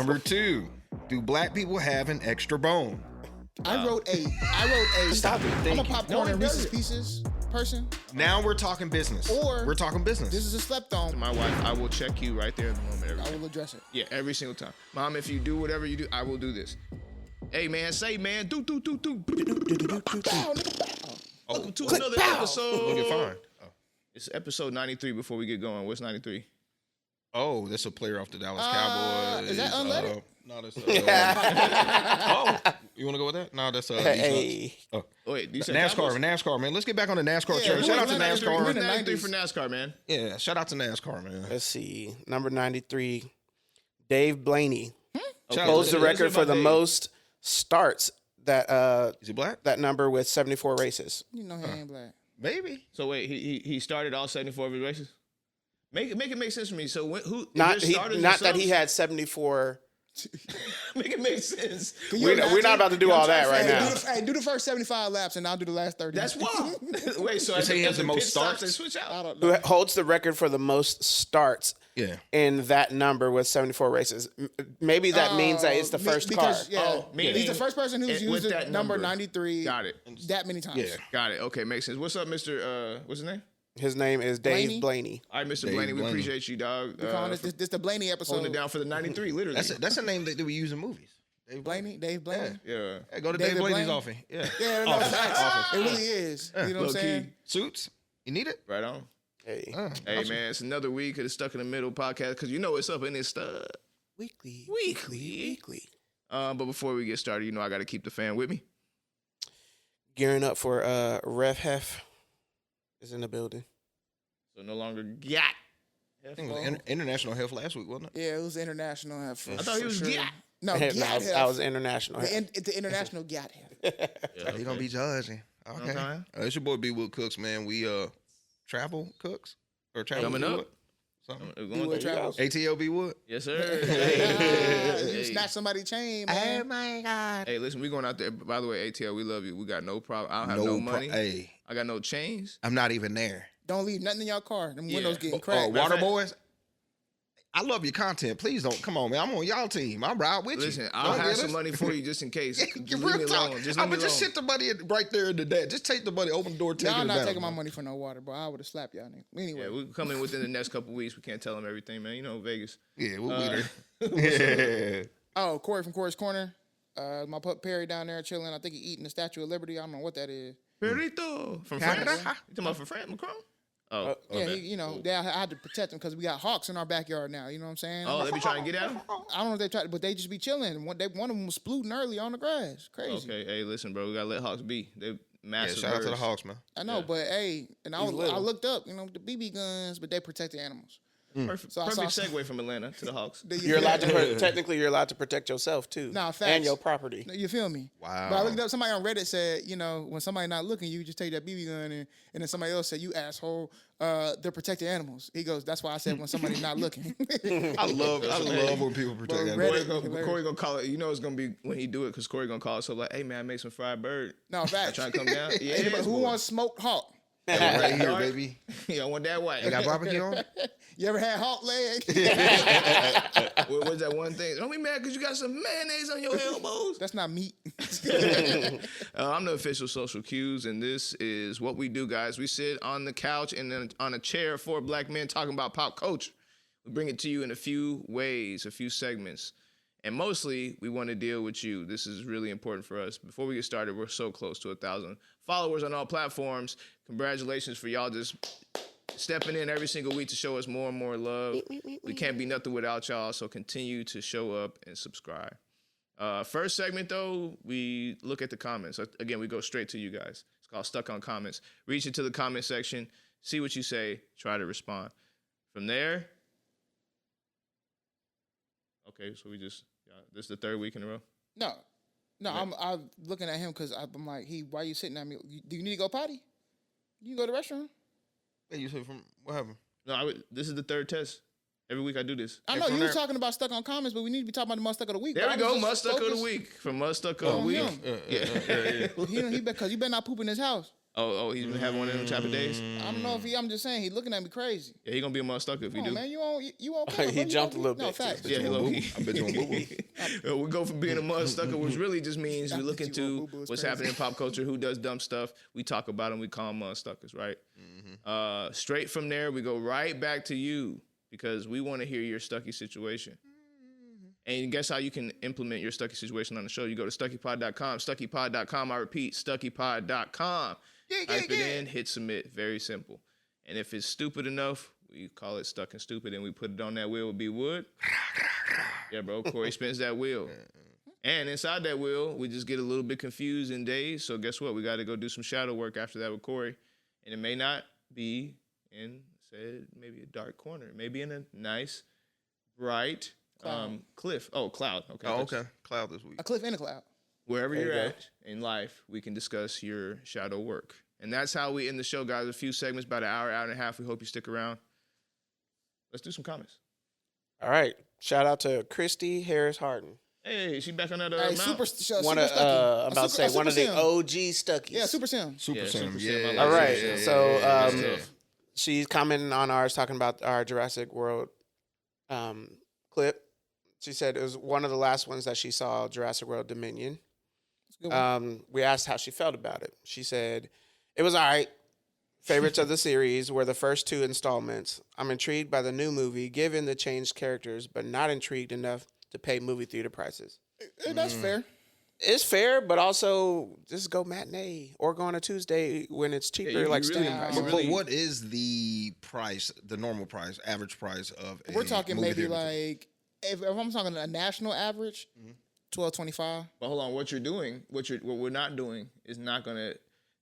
Number 2, do black people have an extra bone? I wrote a. Stop it. I'm a popcorn and Reese's Pieces person. Now we're talking business. Or we're talking business. This is a slept on. My wife, I will check you right there in the moment. Every I time. will address it. Yeah, every single time. Mom, if you do whatever you do, I will do this. Hey, man, say, man, do. Welcome to another episode. Look at fine. It's episode 93 before we get going. What's 93? Oh, that's a player off the Dallas Cowboys. Is that unleaded? No, that's you want to go with that? No, that's Hey. Oh, wait, you said NASCAR, man. Let's get back on the NASCAR train. who Shout out to was 93? NASCAR. We're in the 93 90s. for NASCAR, man. Yeah, shout out to NASCAR, man. Let's see. Number 93, Dave Blaney Shout out holds to- the record for the Dave. most starts. Is he black? That number with 74 races. You know he ain't black. Maybe. So wait, he started all 74 of his races? Make it make sense for me. So who? Not there's starters and that he subs? had 74. Make it make sense. We're not about to do all that right now. Do the first 75 laps and I'll do the last 30. That's wild. Wait, so You say he has the most pit stops, starts? they switch I out. don't Who know. holds the record for the most starts Yeah. in that number with 74 races? Maybe that means that it's the first because, car. Yeah, meaning he's the first person who's with used that the number number. 93 Got it. that many times. Yeah. Got it. Okay, makes sense. What's up, Mr. What's his name? His name is Dave Blaney. All right, Mr. Dave Blaney, we Blaney. appreciate you, dog. We're calling this the Blaney episode. Holding it down for the 93, literally. That's a name that we use in movies. Dave Blaney? Dave Blaney? Yeah. Hey, go to David Dave Blaney's Blaine? office. Yeah. Yeah, no, facts. It really is. You know what I'm Low-key. saying? Suits? You need it? Right on. Hey. Hey, man, it's another week of the Stuck in the Middle podcast because you know what's up in this stuff. Weekly. But before we get started, you know I got to keep the fan with me. Gearing up for Ref Hef is in the building. So no longer got. I think it was International Health last week, wasn't it? Yeah, it was international. I thought he was Gyat. No, I Gyat. was international. The international Gyat. He gonna be judging. Okay. It's your boy B Wood Cooks, man. We travel cooks or travel Coming B up. Wood? Something. B Wood travels. ATL B Wood. Yes, sir. You snatch somebody's chain, Oh man. my God. Hey, listen, we going out there. By the way, ATL, we love you. We got no problem. I don't have no money. Hey, I got no chains. I'm not even there. Don't leave nothing in your car. Them windows getting Oh, cracked. Water Boys. I love your content. Please don't. Come on, man. I'm on y'all team. I'm right with you. Listen, I'll Don't have get some us. money for you just in case. Yeah, Just real leave me talk. alone. Just I'm leave me gonna just alone. sit the money right there in the debt. Just take the money, open the door, take Y'all it not down. taking my money for no water, bro. I would have slapped y'all niggas. Anyway. Yeah, we'll come in within the next couple weeks. We can't tell them everything, man. You know, Vegas. Yeah, we'll be there. Yeah. Oh, Corey from Corey's Corner. My pup Perry down there chilling. I think he eating the Statue of Liberty. I don't know what that is. Perrito from France. You talking about from France, Macron? Oh, Yeah, okay. I had to protect him because we got hawks in our backyard now. You know what I'm saying? Oh, they be trying to get at him? I don't know if they tried, but they just be chilling. One of them was splooting early on the grass. Crazy. Okay, hey, listen, bro. We got to let Hawks be. They Yeah, massive shout out to the birds. Hawks, man. I know, but hey, and I little. looked up, the BB guns, but they protect the animals. Perfect, So I perfect saw- segue from Atlanta to the Hawks. You're allowed to technically you're allowed to protect yourself too. Nah, facts. And your property. You feel me? Wow. But I looked up. Somebody on Reddit said, when somebody not looking, you just take that BB gun, and then somebody else said, "You asshole, they're protecting animals." He goes, "That's why I said when somebody's not looking." I love when people protect that. Reddit- Corey gonna call it. You know it's gonna be when he do it because Corey gonna call us up like, "Hey man, I made some fried bird. No, facts. Trying to come down." Yeah, Hey, but who boy. wants smoked hawk? Right here, baby. Yeah, I want that white. They got barbecue on? You ever had hawk leg? What was that one thing? Don't be mad because you got some mayonnaise on your elbows. That's not meat. I'm the official social cues, and this is what we do, guys. We sit on the couch and then on a chair, 4 black men talking about pop culture. We bring it to you in a few ways, a few segments. And mostly, we want to deal with you. This is really important for us. Before we get started, we're so close to 1,000 followers on all platforms. Congratulations for y'all just stepping in every single week to show us more and more love. We can't be nothing without y'all, so continue to show up and subscribe. First segment, though, we look at the comments. Again, we go straight to you guys. It's called Stuck on Comments. Reach into the comment section, see what you say, try to respond. From there, okay, so this is the 3rd week in a row? No, I'm looking at him because I'm like, why you sitting at me? Do you need to go potty? You can go to the restroom. Hey, you said from what happened? No, this is the 3rd test. Every week I do this. I know you was talking about Stuck on Comments, but we need to be talking about the Muhstucka of the week. There we go, Muhstucka Muhstucka of the week. From Muhstucka of the week. Because you better not poop in his house. Oh, he's been having one of them type of days. I don't know if I'm just saying, he looking at me crazy. Yeah, he gonna be a Muhstucka if we do. Man, you okay? He jumped a little No, bit. facts. Yeah, low key. I bet you on boo-boo. We go from being a Muhstucka, which really just means we I look bet you into on boo-boo is what's crazy. happening in pop culture, who does dumb stuff. We talk about them. We call them Muhstuckas, right? Straight from there, we go right back to you because we want to hear your Stucky situation. And guess how you can implement your Stucky situation on the show? You go to StuckyPod.com, StuckyPod.com. I repeat, StuckyPod.com. Type it in, hit submit. Very simple. And if it's stupid enough, we call it Stuck and Stupid, and we put it on that wheel. Would be wood. Yeah, bro. Corey spins that wheel. And inside that wheel, we just get a little bit confused in days. So guess what? We got to go do some shadow work after that with Corey. And it may not be in, say, maybe a dark corner. Maybe in a nice, bright cliff. Oh, cloud. Okay. Oh, okay. Cloud this week. A cliff and a cloud. Wherever you're at in life, we can discuss your shadow work. And that's how we end the show, guys. A few segments, about an hour, hour and a half. We hope you stick around. Let's do some comments. All right. Shout out to Christy Harris Harden. Hey, she back on that Hey, mount. super One of, Stucky. I'm about to say, one of the OG Stuckies. Yeah, Super Sim. Super Yeah, Sim. Super Yeah. Sim. yeah, All right. yeah, So, yeah, yeah. she's commenting on ours, talking about our Jurassic World clip. She said it was one of the last ones that she saw, Jurassic World Dominion. We asked how she felt about it. She said, it was all right. Favorites of the series were the first two installments. I'm intrigued by the new movie, given the changed characters, but not intrigued enough to pay movie theater prices. That's fair. It's fair, but also just go matinee or go on a Tuesday when it's cheaper, you like really- standard price. you But what is the price, the normal price, average price of a We're talking movie maybe theater like, if I'm talking a national average, $12.25. But hold on, what we're not doing is not gonna.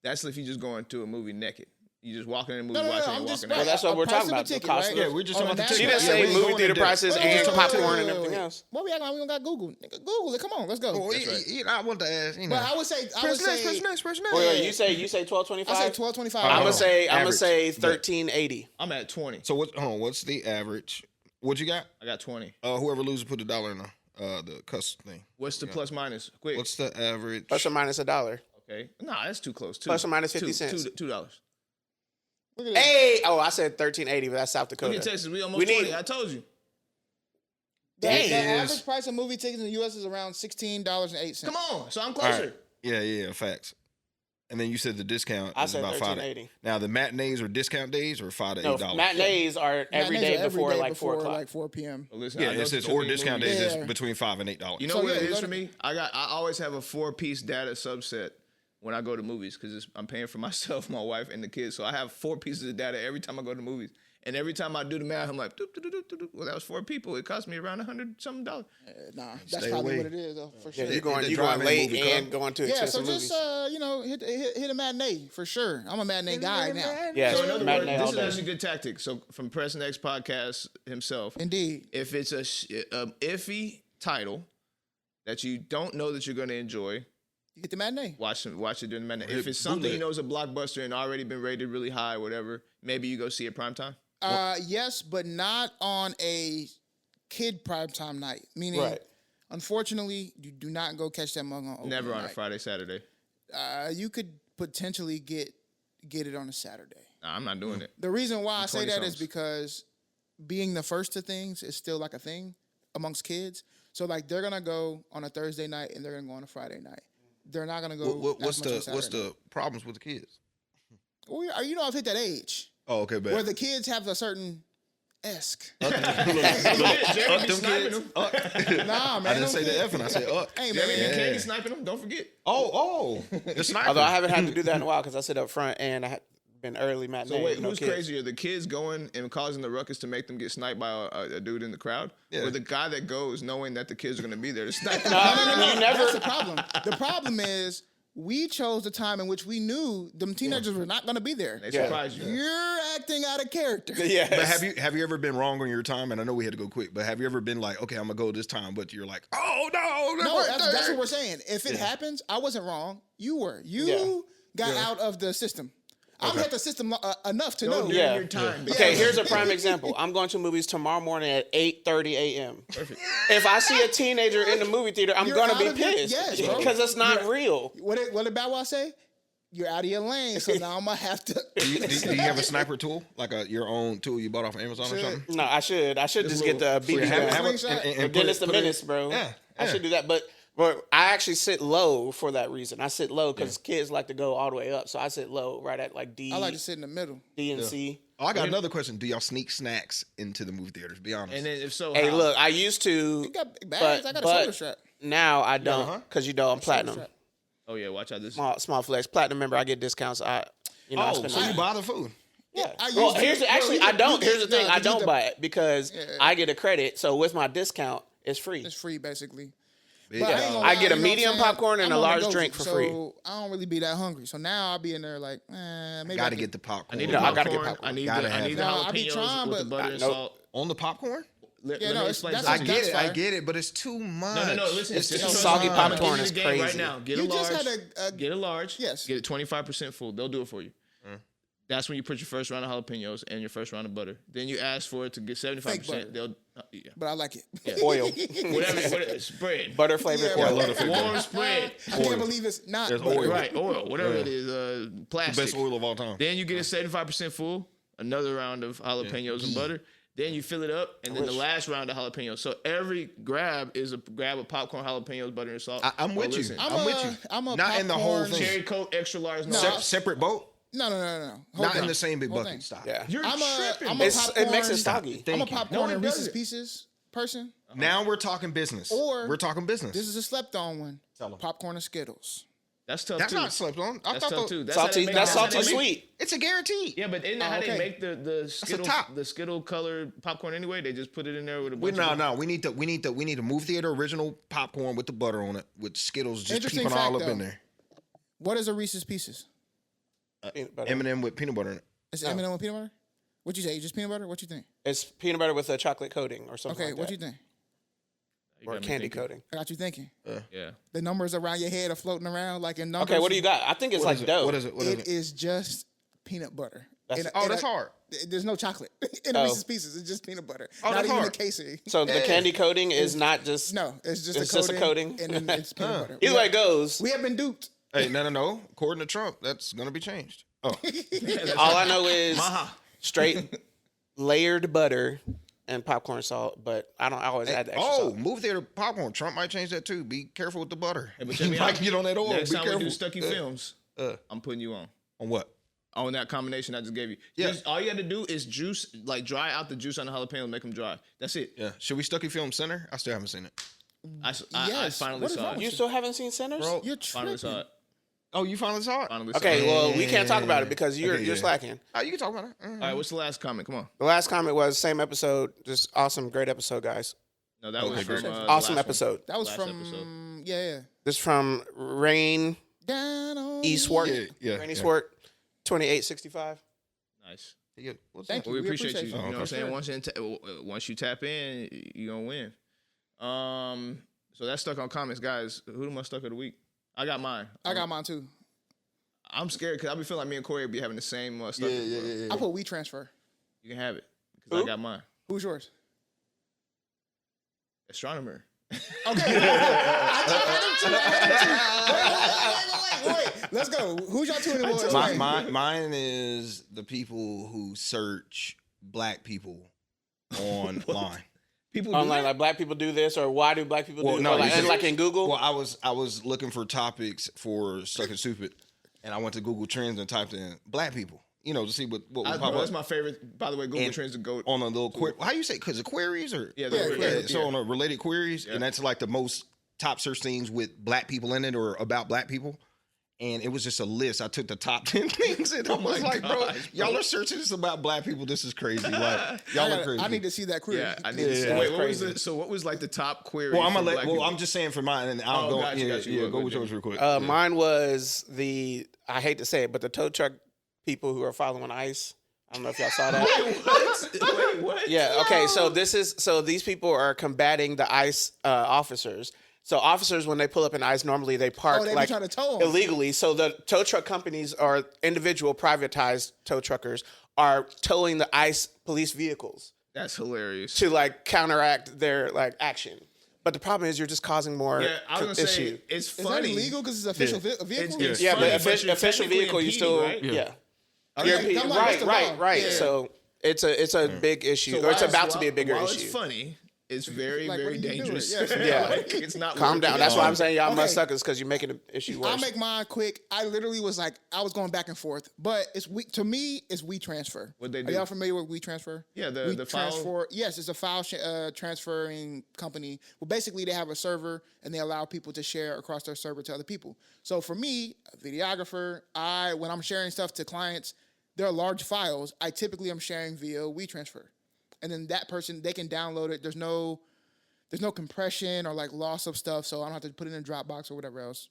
That's if you just go into a movie naked. You just walking in a movie, watching and walking Well, out. that's what we're price talking of a about. The ticket, cost right? of- Yeah, we're just On talking a about the She national- didn't say Yeah, we movie going theater in depth. prices Wait, and wait, popcorn wait, and wait, everything wait. else. What we acting like we don't got Google? Nigga, Google it. Come on, let's go. Well, That's right. I want to ask, you know. But I would say, Press next. Wait, you say $12.25? I say $12.25. I'm gonna say Average. $13.80. I'm at 20. So what's the average? What you got? I got 20. Whoever loses put $1 in the cuss thing. What's the plus minus? Quick. What's the average? Plus or minus $1. Okay. Nah, that's too close. Plus or minus 50 cents. $2. Look at that. Hey, I said $13.80, but that's South Look Dakota. at Texas. We almost We 20. need- I told you. The It is- average price of movie tickets in the U.S. is around $16.08. Come on. So I'm All closer. right. Yeah, facts. And then you said the discount I is said about $5. $13.80. Now the matinees are discount days or $5 to No, $8. matinees are every Matinees day are before like 4 before, o'clock. like 4 p.m. Well, listen, Yeah, I know it says too or many discount movies. days Yeah. is between $5 and $8. You know So, what yeah, it you is for gotta- me? I always have a 4-piece data subset when I go to movies because I'm paying for myself, my wife, and the kids. So I have 4 pieces of data every time I go to movies. And every time I do the math, I'm like, doop, doop, doop, doop, doop. Well, that was 4 people. It cost me around $100-something. Nah, that's Stay probably away. what it is, though, for sure. Yeah, Yeah, you're going the drive-in late movie and club. going to so expensive just, movies. hit a matinee, for sure. I'm a matinee guy now. Yeah, So in other words, matinee all this is day. actually a good tactic. So from President X podcast himself, Indeed. if it's a iffy title that you don't know that you're going to enjoy, You get the matinee. watch it during the matinee. Hit If it's something bootleg. you know is a blockbuster and already been rated really high, whatever, maybe you go see it primetime. Yes, but not on a kid primetime night. Meaning, Right. unfortunately, you do not go catch that mug on opening Never on a night. Friday, Saturday. You could potentially get it on a Saturday. Nah, I'm not doing it. The reason why I say that is 20-somethings. because being the first to things is still like a thing amongst kids. So like they're gonna go on a Thursday night and they're gonna go on a Friday night. They're not gonna go. What's as much on the Saturday. problems with the kids? Well, you know, I've hit that age Oh, okay, where bad. the kids have a certain esque. Jeremy be sniping them. Nah, man. I didn't them say the kids- F and I said Hey, Jeremy man. be candy sniping them. Don't forget. Oh, the sniper. Although I haven't had to do that in a while because I sit up front and I had been early matinee. So wait, no who's kids. crazier? The kids going and causing the ruckus to make them get sniped by a dude in the crowd, Yeah. or the guy that goes knowing that the kids are going to be there to snipe them? No. You never. That's the problem. The problem is we chose the time in which we knew them teenagers were not going to be there. They Yeah. surprise you. You're acting out of character. Yes. But have you ever been wrong on your time? And I know we had to go quick, but have you ever been like, okay, I'm gonna go this time, but you're like, oh no, No, that's what we're saying. If it happens, I wasn't wrong. You were. You got out of the system. I'm at the system enough to know. Don't Yeah. your time. Okay, here's a prime example. I'm going to movies tomorrow morning at 8:30 a.m. Perfect. If I see a teenager in the movie theater, I'm You're going to out be of your- pissed yes, bro. because it's not real. What did Bow Wow say? you're out of your lane, so now I'm gonna have to. Do you have a sniper tool, like your own tool you bought off of Amazon or something? No, I should just get the BB gun. And Dennis the Menace, bro. Yeah, I should do that, but I actually sit low for that reason. I sit low because kids like to go all the way up, so I sit low right at like D. I like to sit in the middle. D and C. Oh, I got another question. Do y'all sneak snacks into the movie theaters? Be honest. And then if so, Hey, how? look, I used to. You got big bags. I got a shoulder strap. Now I don't because I'm platinum. strap. Oh yeah, watch out this. Small flex. Platinum member, I get discounts. I spend so you buy the food? Yeah. I Well, used to- I don't. Here's the thing. no, I you don't the- buy it because I get a credit. So with my discount, it's free. It's free, basically. Big But dog. ain't gonna I lie, get a you know what I'm medium saying? popcorn and I'm a on the large go, drink for so free. I don't really be that hungry. So now I'll be in there like, maybe Gotta I get the popcorn. I need No, the I gotta popcorn. get popcorn. I need Gotta the have it. the No, I be jalapenos trying, with the but butter and nope. salt. On the popcorn? Let Yeah, me no, explain that's- something. that's I fire. get it, but it's too much. No. Listen, It's just too soggy much. I'm gonna popcorn give is you the game right crazy. now. Get You a just large. had a- Get a large. Yes. Get it 25% full. They'll do it for you. That's when you put your first round of jalapenos and your first round of butter. Then you ask for it to get 75%. butter. They'll But I like it. Oil, whatever spread. butter flavored Yeah, oil. love the fake Warm butter. spread. I can't believe it's not. There's butter. oil. Right, oil, whatever Yeah. it is, The plastic. best oil of all time. Then you get it 75% full, another round of jalapenos and butter. Then you fill it up, and then the last round of jalapenos. So every grab is a grab of popcorn, jalapenos, butter, and salt. I'm with you. listen, I'm with you. I'm a Not in the whole popcorn- thing. Cherry Coke, extra large. No, Separate boat? No. Whole Not thing. in the same big Whole bucket. thing. Stop. Yeah. you're I'm tripping. a It popcorn. makes it soggy. I'm a Thank you. popcorn No, it and Reese's doesn't. Pieces person. Now we're talking business. Or- we're talking business. This is a slept-on one. Tell 'em. Popcorn and Skittles. That's tough That's too. not slept on. I That's thought tough too. That's Salty. how they make- That's how salty they make- sweet. it's a guarantee. Yeah, but isn't that how okay. they make the Skittle top. the Skittle colored popcorn anyway? They just put it in there with a We, bunch of no. We need to move theater original popcorn with the butter on it with Skittles just Interesting keeping all fact, up in though. there. What is a Reese's Pieces? Peanut butter. M&M with peanut butter in it. Is it M&M with peanut butter? What you say? Just peanut butter? What you think? It's peanut butter with a chocolate coating or something Okay, like what that. you think? You Or got me candy thinking. coating. I got you thinking. Yeah. The numbers around your head are floating around like in numbers. Okay, what do you got? I think it's What like is it? dough. What is it? What is It it? is just peanut butter. That's- That's hard. There's no chocolate in Oh. Reese's Pieces. It's just peanut butter. Oh, Not that's even hard. the casing. So the candy coating is not just. No, it's just It's a just coating. a coating? And then it's peanut butter. Either way it goes. We have been duped. Hey, no. According to Trump, that's gonna be changed. Oh, All I know is Maha. straight layered butter and popcorn salt, but I always add the extra salt. move theater popcorn. Trump might change that too. Be careful with the butter. Hey, but He check me might out. get on that oil. Next Be time careful. we do Stucky Films, I'm putting you on what? that combination I just gave you. Yeah. All you had to do is juice, like dry out the juice on the jalapenos, make them dry. That's it. Yeah. Should we Stucky Film Center? I still haven't seen it. I Yes. finally What is saw wrong it. with You still haven't seen Sinners? Bro, You're Finally tripping. saw it. oh, you finally saw it? Finally saw Okay, it. well, we can't talk about it because you're Okay, yeah. slacking. Oh, you can talk about it. All right, what's the last comment? Come on. The last comment was same episode, just awesome, great episode, guys. No, that Okay, was from great. the Awesome last one. episode. That was Last from episode. yeah. This from Rain Down on Eastward. Yeah. Rain Eastward, 2865. Nice. Yeah. What's Thank that? Well, we We appreciate appreciate you. you. You know what I'm Okay. saying? Once you tap in, you're gonna win. So that's stuck on comments, guys. Who am I stuck of the week? I got mine. I got mine too. I'm scared because I be feeling like me and Corey be having the same stuff. I put WeTransfer. You can have it because I got mine. Who's yours? Astronomer. Wait. Let's go. Who's y'all two in the boys? Mine is the people who search black people online. People do Online, that? like black people do this, or why do black people do it? no, Or like, you see- like in Google? Well, I was looking for topics for Stuck and Stupid, and I went to Google Trends and typed in black people, to see what would pop That's up my favorite. By the way, Google And Trends to go on a little how you say? Because of queries or Yeah, So on a related queries, and that's like the most top search things with black people in it or about black people. And it was just a list. I took the top 10 things, and I was like, bro, y'all are searching this about black people. This is crazy. Like, y'all are crazy. I need to see that query. Yeah, I need to see. Yeah. Wait, what was like the top query? Well, for I'm just saying for mine, and I'll go. got you. Go with yours real quick. Mine was I hate to say it, but the tow truck people who are following ICE. I don't know if y'all saw that. Wait, what? Yeah. Okay. So these people are combating the ICE officers. So officers, when they pull up in ICE, normally they park they be like trying to tow 'em. illegally. So the tow truck companies or individual privatized tow truckers are towing the ICE police vehicles That's hilarious. to like counteract their like action. But the problem is you're just causing more I was gonna say issue. it's Is that funny. illegal because it's an official vehicle? It's Yeah, funny, but you're official technically vehicle, you impeding, still right? You're I'm like, what's the law? right. Yeah. So it's a big issue, or it's about to be a bigger while issue. It's funny. It's very, Like, very what are you doing? dangerous. Yeah. Like, it's not. Calm working. down. That's why I'm saying y'all Okay. Muhstuckers, because you're making the issue worse. I'll make mine quick. I literally was like, I was going back and forth, but to me, it's WeTransfer. What'd they Are do? y'all familiar with WeTransfer? Yeah, the file. WeTransfer. Yes, it's a file transferring company. Well, basically, they have a server and they allow people to share across their server to other people. So for me, a videographer, when I'm sharing stuff to clients, they're large files. I typically am sharing via WeTransfer, and then that person, they can download it. There's no compression or like loss of stuff, so I don't have to put it in Dropbox or whatever else.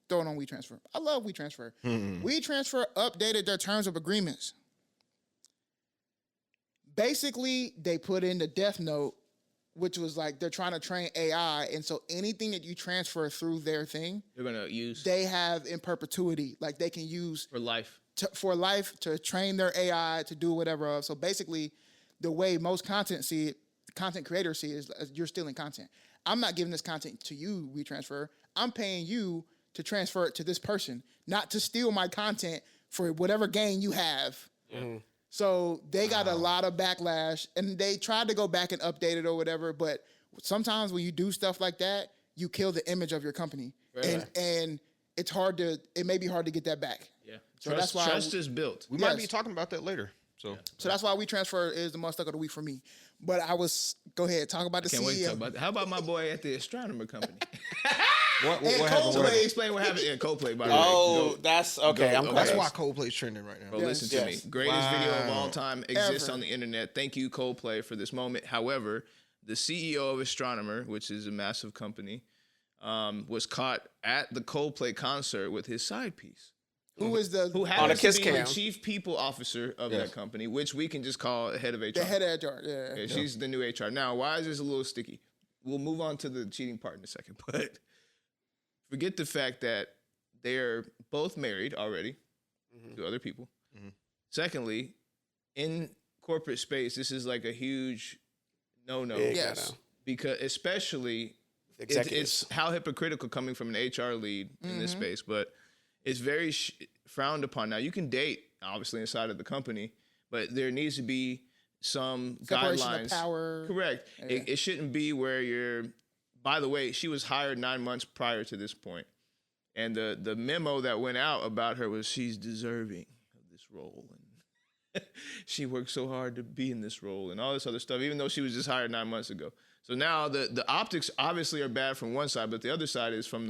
Throw it on WeTransfer. I love WeTransfer. WeTransfer updated their terms of agreements. Basically, they put in the death note, which was like they're trying to train AI, and so anything that you transfer through their thing, They're gonna use they have in perpetuity. Like they can use for life. for life to train their AI to do whatever else. So basically, the way most content creators see it is you're stealing content. I'm not giving this content to you, WeTransfer. I'm paying you to transfer it to this person, not to steal my content for whatever gain you have. So they got a lot of backlash, and they tried to go back and update it or whatever, but sometimes when you do stuff like that, you kill the image of your company. Right. And it may be hard to get that back. Yeah. So that's why trust is built. We might be talking about that later. So that's why WeTransfer is the Muhstuck of the week for me. But go ahead, talk about the Can't CEO. wait to talk about that. How about my boy at the Astronomer company? what And happened? Somebody explain what happened in Coldplay, by the way. Oh, that's okay. I'm That's glad. why Coldplay's trending right now. Bro, listen to Yes. me. Greatest video of all Wow. time exists Ever. on the internet. Thank you, Coldplay, for this moment. However, the CEO of Astronomer, which is a massive company, was caught at the Coldplay concert with his side piece. Who is Who On a happens to kiss be cam. the chief people officer of that company, which we can just call head of HR. the head of HR? Yeah. Yeah, she's the new HR. Now, why is this a little sticky? We'll move on to the cheating part in a second, but forget the fact that they're both married already to other people. Secondly, in corporate space, this is like a huge no-no. Big Yes. no-no. Because especially Executives. it's how hypocritical coming from an HR lead in this space, but it's very frowned upon. Now, you can date, obviously, inside of the company, but there needs to be some Separation guidelines. of power. Correct. It shouldn't be where you're. By the way, she was hired 9 months prior to this point, and the memo that went out about her was she's deserving of this role, and she worked so hard to be in this role, and all this other stuff. Even though she was just hired 9 months ago, so now the optics obviously are bad from one side, but the other side is from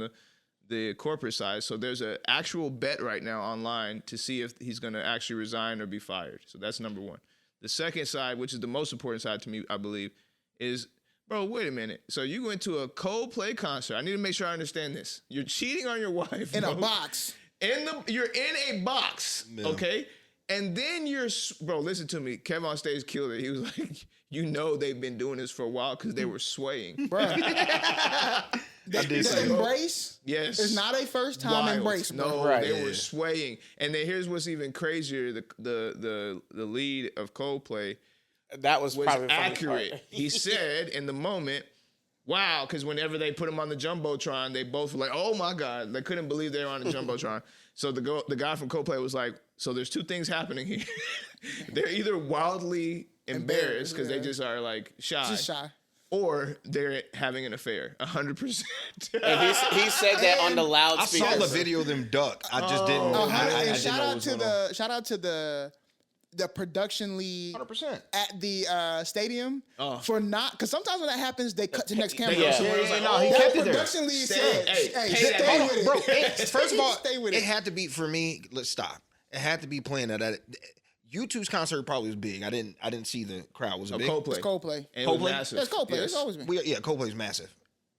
the corporate side. So there's an actual bet right now online to see if he's going to actually resign or be fired. So that's number one. The second side, which is the most important side to me, I believe, is, bro, wait a minute. So you went to a Coldplay concert. I need to make sure I understand this. You're cheating on your wife. In bro. a box. You're in a box, okay? And then bro, listen to me. Kevin on stage killed it. He was like, they've been doing this for a while because they were swaying. Bruh. The embrace is not a first time Wild. embrace, bro. No, Right. they were swaying. And then here's what's even crazier: the lead of Coldplay That was was probably the funniest accurate. part. He said in the moment, "Wow," because whenever they put him on the jumbotron, they both were like, "Oh my god!" They couldn't believe they were on the jumbotron. So the guy from Coldplay was like, "So there's two things happening here. They're either wildly embarrassed because they just are like shy." Just shy. Or they're having an affair, 100%. And he said that on the I loudspeaker. saw the video of them duck. I just didn't. Oh, I and didn't shout know out what was to going on. the production lead 100%. at the stadium for not, because sometimes when that happens, they cut to next camera. Yeah. So it was like, No, he that kept it there. production lead Stay- said, hey, "Hey, pay that stay back. with it, Bro, first of all, stay with it it." had to be for me. Let's stop. It had to be playing at U2's concert. Probably was big. I didn't see the crowd. Was it big? Coldplay. It's Coldplay. And it was Coldplay? massive. It's Coldplay. Yes. It's always been. Coldplay's massive.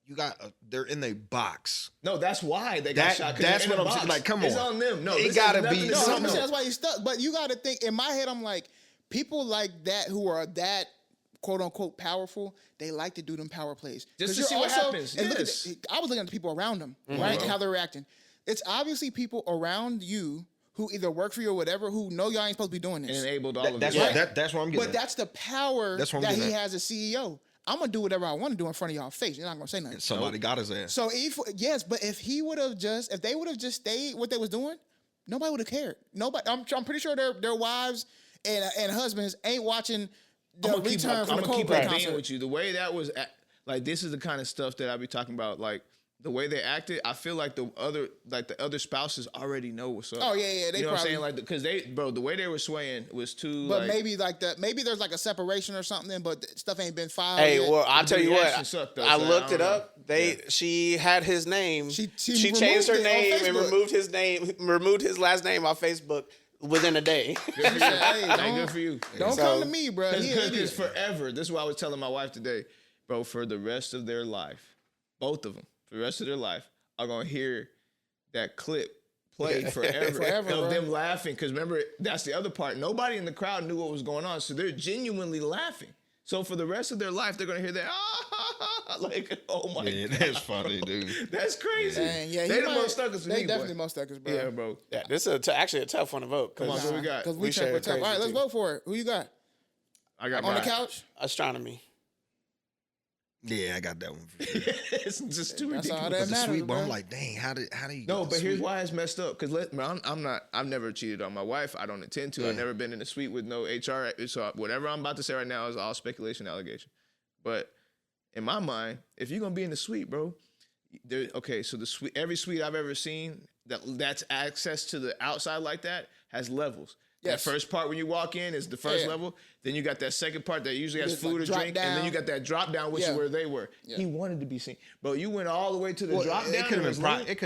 You got they're in the box. No, that's why they got shot. 'Cause That's they're in what a I'm saying. box. Like, come It's on. on them. No, It this gotta has nothing be to do No, with I'm something. saying them. that's why he's stuck. But you got to think, in my head, I'm like, people like that who are that quote unquote powerful, they like to do them power plays. Just 'Cause to you're see what happens, and look at yes. I was looking at the people around them, right? And how they're reacting. It's obviously people around you who either work for you or whatever who know y'all ain't supposed to be doing this. And enabled all of That's this. what that's what I'm getting. But that's the power That's what I'm that getting he at. has as CEO. I'm gonna do whatever I want to do in front of y'all face. You're not gonna say nothing. Somebody got his ass. So if they would have just stayed what they was doing, nobody would have cared. Nobody. I'm pretty sure their wives and husbands ain't watching the return from the Coldplay concert. With you, the way that was, like, this is the kind of stuff that I be talking about, like. The way they acted, I feel like the other spouses already know what's up. Oh yeah, they you know probably, what I'm saying? Like, because the way they were swaying was too. But maybe there's like a separation or something, but stuff ain't been filed. Hey, yet. well, I'll tell you what. Sucked, though, I so looked I it up. She had his name. She changed her name and removed his last name off Facebook within a day. Good for you. Hey, good for you. Don't come to me, bro. Because forever. This is what I was telling my wife today, bro. For the rest of their life, both of them, for the rest of their life, are gonna hear that clip played forever of them laughing. Because remember, that's the other part. Nobody in the crowd knew what was going on, so they're genuinely laughing. So for the rest of their life, they're gonna hear that. Like, oh my god, that's funny, dude. That's crazy. Yeah, they the Muhstuckers for me, They definitely Muhstuckers, bro. Yeah, bro. Yeah, this is actually a tough one to vote. Come on, what we got? Because we share tough. All right, let's vote for it. Who you got? I got on the couch. Astronomy. Yeah, I got that one. It's just too ridiculous. All that matters, sweet, but I'm like, dang, how do you? No, but here's why it's messed up. Because I've never cheated on my wife. I don't intend to. I've never been in a suite with no HR. So whatever I'm about to say right now is all speculation, allegation. But in my mind, if you're gonna be in the suite, bro, so the suite, every suite I've ever seen that's access to the outside like that has levels. Yes. That first part when you walk in is the first level. Then you got that second part that usually has food or drink. And then you got that drop down, which is where they were. Yeah. He wanted to be seen. Bro, you went all the way to the drop down. It could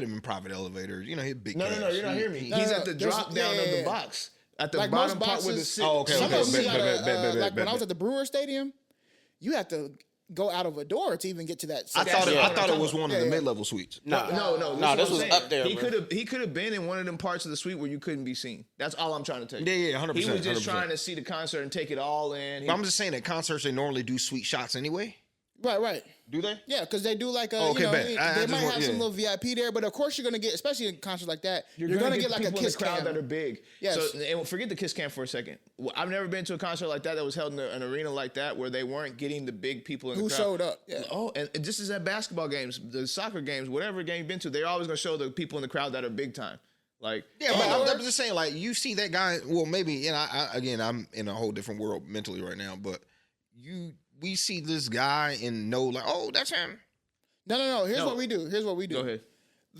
have been private elevators. You know, his big No, you're not hearing me. He's at the drop down of the box. At the bottom part where the seat. Oh, okay. Like when I was at the Brewer Stadium, you have to go out of a door to even get to that. I thought it was one of the mid-level suites. No. This was up there. He could have been in one of them parts of the suite where you couldn't be seen. That's all I'm trying to tell you. Yeah, 100%. He was just 100%. trying to see the concert and take it all in. But I'm just saying that concerts, they normally do suite shots anyway. Right. Do they? Yeah, because they do like they might have some little VIP there, but of course you're gonna get, especially in concerts like that, you're gonna get like a kiss crowd cam that are big. Yes. So and forget the kiss cam for a second. I've never been to a concert like that was held in an arena like that where they weren't getting the big people in the crowd. Who showed up? Yeah. Oh, and this is at basketball games, the soccer games, whatever game you've been to, they're always gonna show the people in the crowd that are big time. Like, yeah, but I'm just saying, like, you see that guy. Well, maybe, and I'm in a whole different world mentally right now, but we see this guy and know, like, oh, that's him. No. Here's what we do. Go ahead.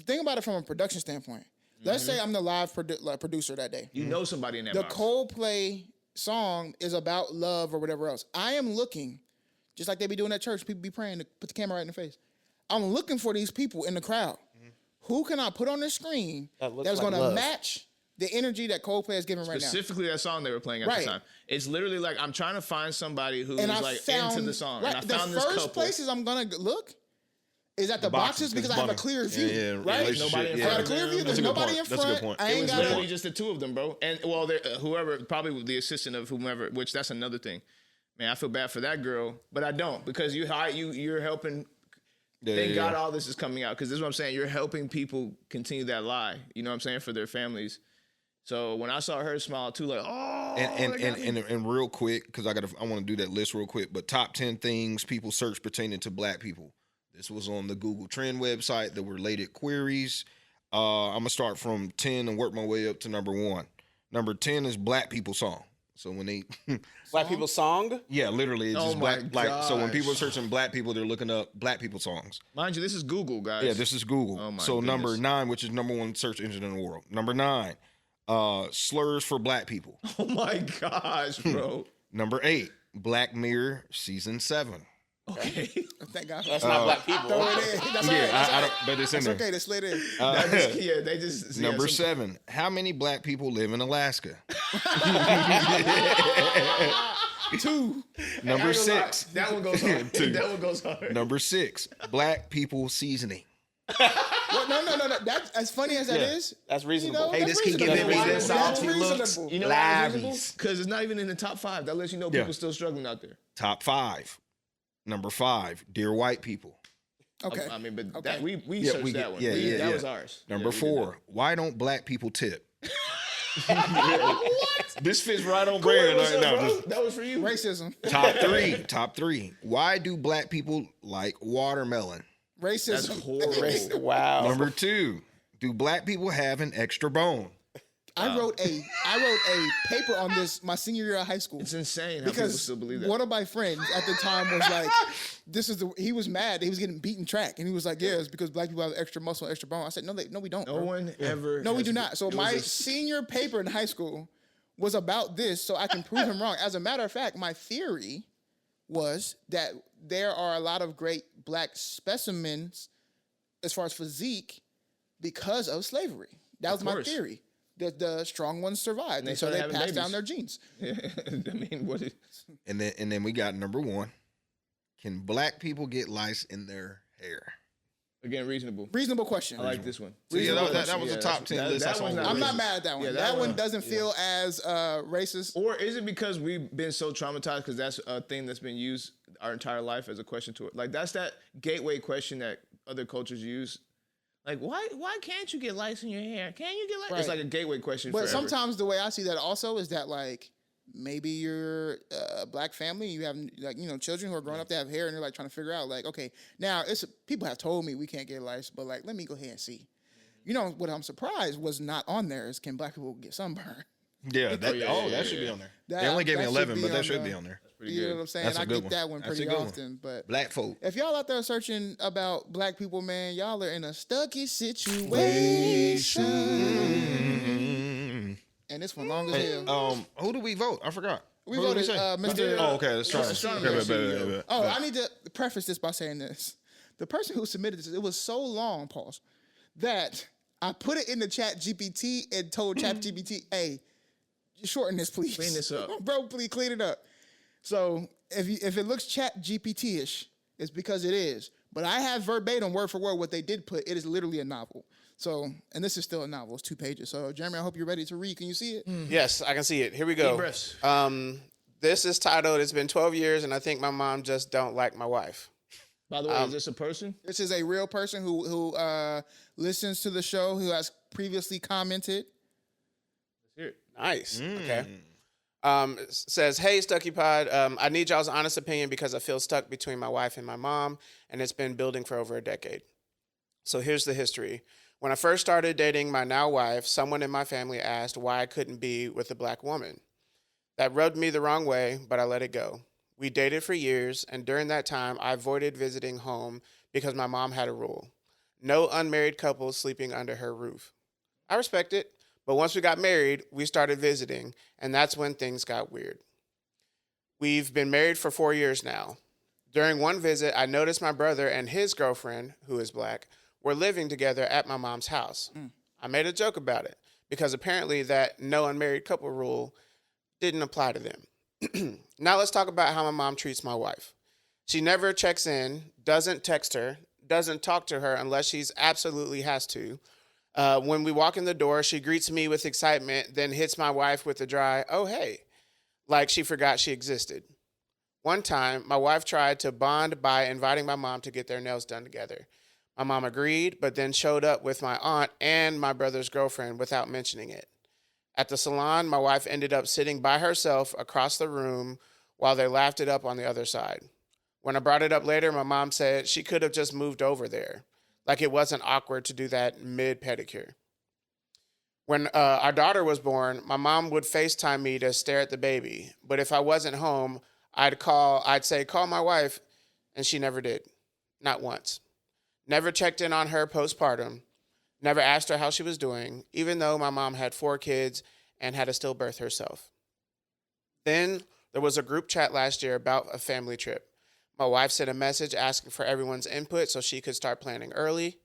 Think about it from a production standpoint. Let's say I'm the live producer that day. You know somebody in that The box. Coldplay song is about love or whatever else. I am looking, just like they be doing at church, people be praying to put the camera right in the face. I'm looking for these people in the crowd. Who can I put on the screen that's going to match the energy that Coldplay is giving right now? Specifically that song they were playing at the time. It's literally like I'm trying to find somebody who's like into the song. Right, and I found this couple. The first places I'm going to look is at the boxes because I have a clear view, right? Nobody in front. I got a clear view. There's nobody in front. That's a good point. I ain't it was got literally just the two of them, bro. And well, whoever, probably the assistant of whomever, which that's another thing. Man, I feel bad for that girl, but I don't, because you're helping. Thank God all this is coming out, because this is what I'm saying. You're helping people continue that lie. You know what I'm saying, for their families. So when I saw her smile too, like, oh, and real quick, because I want to do that list real quick. But top 10 things people search pertaining to Black people. This was on the Google Trend website. The related queries. I'm gonna start from 10 and work my way up to number 1. Number 10 is Black people song. So when they Black people song, yeah, literally, it's just black. So when people are searching Black people, they're looking up Black people songs. Mind you, this is Google, guys. Yeah, this is Google. Oh my so goodness. number 9, which is number 1 search engine in the world. Number 9, slurs for Black people. Oh my gosh, bro. Number 8, Black Mirror season 7. Okay. Thank God. that's not Black people. Throw it in. That's I don't, but it's in there. okay. They slid in. They just Number 7, how many Black people live in Alaska? 2. Number 6. That one goes hard. 2. That one goes hard. Number 6, Black people seasoning. Well, no. That's as funny as that is. That's reasonable. Hey, this can give me that salty looks. You know why it's reasonable? Because it's not even in the top 5. That lets you know people still struggling out there. Top 5. Number 5, dear white people. Okay. I mean, but Okay. that we searched that one. That was ours. Number 4, why don't Black people tip? What? This fits right on brand. What's up, No, bro? just That was for you. Racism. top three. Why do black people like watermelon? Racism. That's horrible. Wow. Number 2, do black people have an extra bone? I wrote a paper on this my senior year of high school. It's insane how people Because still believe that. one of my friends at the time was like, he was mad. He was getting beaten track. And he was like, yeah, it's because black people have extra muscle, extra bone. I said, no, we don't. No bro. one ever. No, we has- do not. So it was my a- senior paper in high school was about this, so I can prove him wrong. As a matter of fact, my theory was that there are a lot of great black specimens as far as physique because of slavery. That was my course. theory. The strong ones survived, they and so started they having passed down babies. their genes. I mean, what is? And then we got number 1. Can black people get lice in their hair? Again, reasonable. Reasonable question. I like this one. So yeah, Reasonable that was a top 10 list. I saw one's on not I'm the not list. mad at that one. Yeah, that one one- doesn't feel as racist. Or is it because we've been so traumatized because that's a thing that's been used our entire life as a question to it? Like that's that gateway question that other cultures use. Like why can't you get lice in your hair? Can you get lice? It's Right. like a gateway question. But forever. sometimes the way I see that also is that like maybe you're a black family, you have like children who are growing up to have hair, and they're like trying to figure out like, okay, now people have told me we can't get lice, but like let me go ahead and see. What I'm surprised was not on there is can black people get sunburn? Yeah, that, yeah, that should be on there. That- They only gave me that should 11, be but that on should the- be on there. pretty You know good. what I'm saying? That's a I good get one. that one That's pretty a good one. often, but Black folk. if y'all out there searching about black people, man, y'all are in a stucky situation. And this one long as hell. Who do we vote? I forgot. We Who did voted say? Mr. Oh, okay. Let's try. Astronomer Okay, CEO. Oh, I need to preface this by saying this. The person who submitted this, it was so long, pause, that I put it in the chat GPT and told chat GPT, hey, shorten this, please. Clean this up. Bro, please clean it up. So if it looks chat GPT-ish, it's because it is. But I have verbatim, word for word, what they did put. It is literally a novel. So, and this is still a novel. It's 2 pages. So, Jeremy, I hope you're ready to read. Can you see it? Yes, I can see it. Here we go. Deep breaths. This is titled, It's Been 12 Years and I Think My Mom Just Don't Like My Wife. By the way, is this a person? This is a real person who listens to the show, who has previously commented. Let's hear it. Nice. Okay. It says, hey, StuckyPod, I need y'all's honest opinion because I feel stuck between my wife and my mom, and it's been building for over a decade. So here's the history. When I first started dating my now wife, someone in my family asked why I couldn't be with a black woman. That rubbed me the wrong way, but I let it go. We dated for years, and during that time, I avoided visiting home because my mom had a rule. No unmarried couples sleeping under her roof. I respect it, but once we got married, we started visiting, and that's when things got weird. We've been married for 4 years now. During one visit, I noticed my brother and his girlfriend, who is black, were living together at my mom's house. I made a joke about it because apparently that no unmarried couple rule didn't apply to them. Now let's talk about how my mom treats my wife. She never checks in, doesn't text her, doesn't talk to her unless she's absolutely has to. When we walk in the door, she greets me with excitement, then hits my wife with a dry, oh, hey, like she forgot she existed. One time, my wife tried to bond by inviting my mom to get their nails done together. My mom agreed, but then showed up with my aunt and my brother's girlfriend without mentioning it. At the salon, my wife ended up sitting by herself across the room while they laughed it up on the other side. When I brought it up later, my mom said she could have just moved over there, like it wasn't awkward to do that mid-pedicure. When our daughter was born, my mom would FaceTime me to stare at the baby, but if I wasn't home, I'd say, call my wife, and she never did, not once. Never checked in on her postpartum. Never asked her how she was doing, even though my mom had 4 kids and had a stillbirth herself. Then there was a group chat last year about a family trip. My wife sent a message asking for everyone's input so she could start planning early.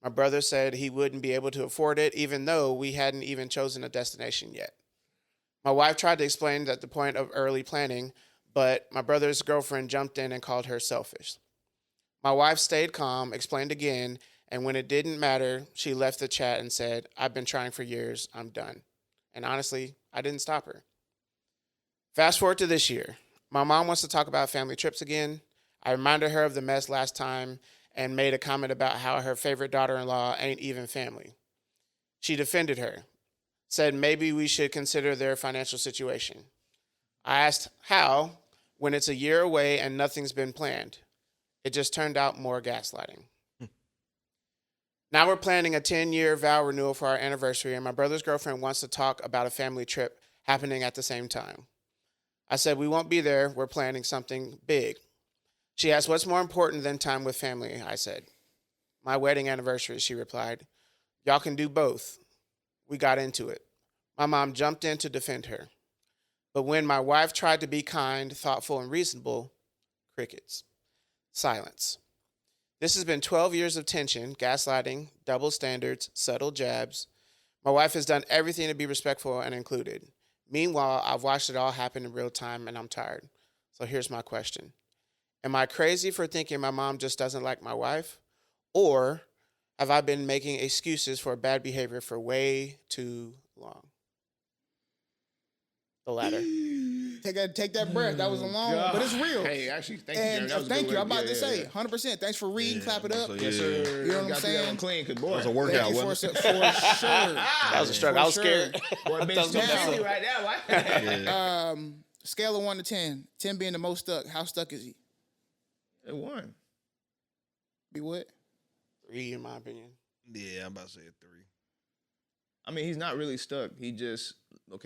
My brother said he wouldn't be able to afford it, even though we hadn't even chosen a destination yet. My wife tried to explain that the point of early planning, but my brother's girlfriend jumped in and called her selfish. My wife stayed calm, explained again, and when it didn't matter, she left the chat and said, I've been trying for years, I'm done. And honestly, I didn't stop her. Fast forward to this year. My mom wants to talk about family trips again. I reminded her of the mess last time and made a comment about how her favorite daughter-in-law ain't even family. She defended her, said maybe we should consider their financial situation. I asked how when it's a year away and nothing's been planned. It just turned out more gaslighting. Now we're planning a 10-year vow renewal for our anniversary, and my brother's girlfriend wants to talk about a family trip happening at the same time. I said, we won't be there. We're planning something big. She asked, what's more important than time with family? I said, my wedding anniversary, she replied. Y'all can do both. We got into it. My mom jumped in to defend her. But when my wife tried to be kind, thoughtful, and reasonable, crickets. Silence. This has been 12 years of tension, gaslighting, double standards, subtle jabs. My wife has done everything to be respectful and included. Meanwhile, I've watched it all happen in real time, and I'm tired. So here's my question. Am I crazy for thinking my mom just doesn't like my wife? Or have I been making excuses for bad behavior for way too long? The latter. Take that breath. That was a long one, but it's real. Hey, actually, thank you. And That was a thank good you. I'm word. about to say 100%. Thanks for reading. Clap it up. Yes, sir. You know what I'm Got saying? that one clean, cause boy, It was a workout, Thank you wasn't for it? sure. That was a struggle. I was scared. boy, bitch, Now- you right now. Why? Scale of 1 to 10. 10 being the most stuck. How stuck is he? It won. Be what? 3, in my opinion. Yeah, I'm about to say a 3. I mean, he's not really stuck. He just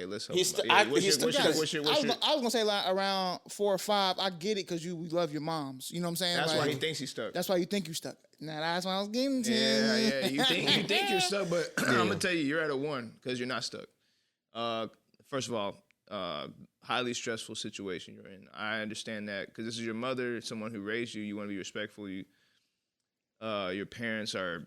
let's hope. He's about- stu- I- what's he's your- stuck. what's your- I was gonna say like around 4 or 5. I get it because you love your moms. You know what I'm saying? That's Like, why he thinks he's stuck. That's why you think you're stuck. Now that's what I was getting to. Yeah. You think you're stuck, but I'm gonna tell you, you're at a 1 because you're not stuck. First of all, highly stressful situation you're in. I understand that because this is your mother, someone who raised you. You want to be respectful. Your parents are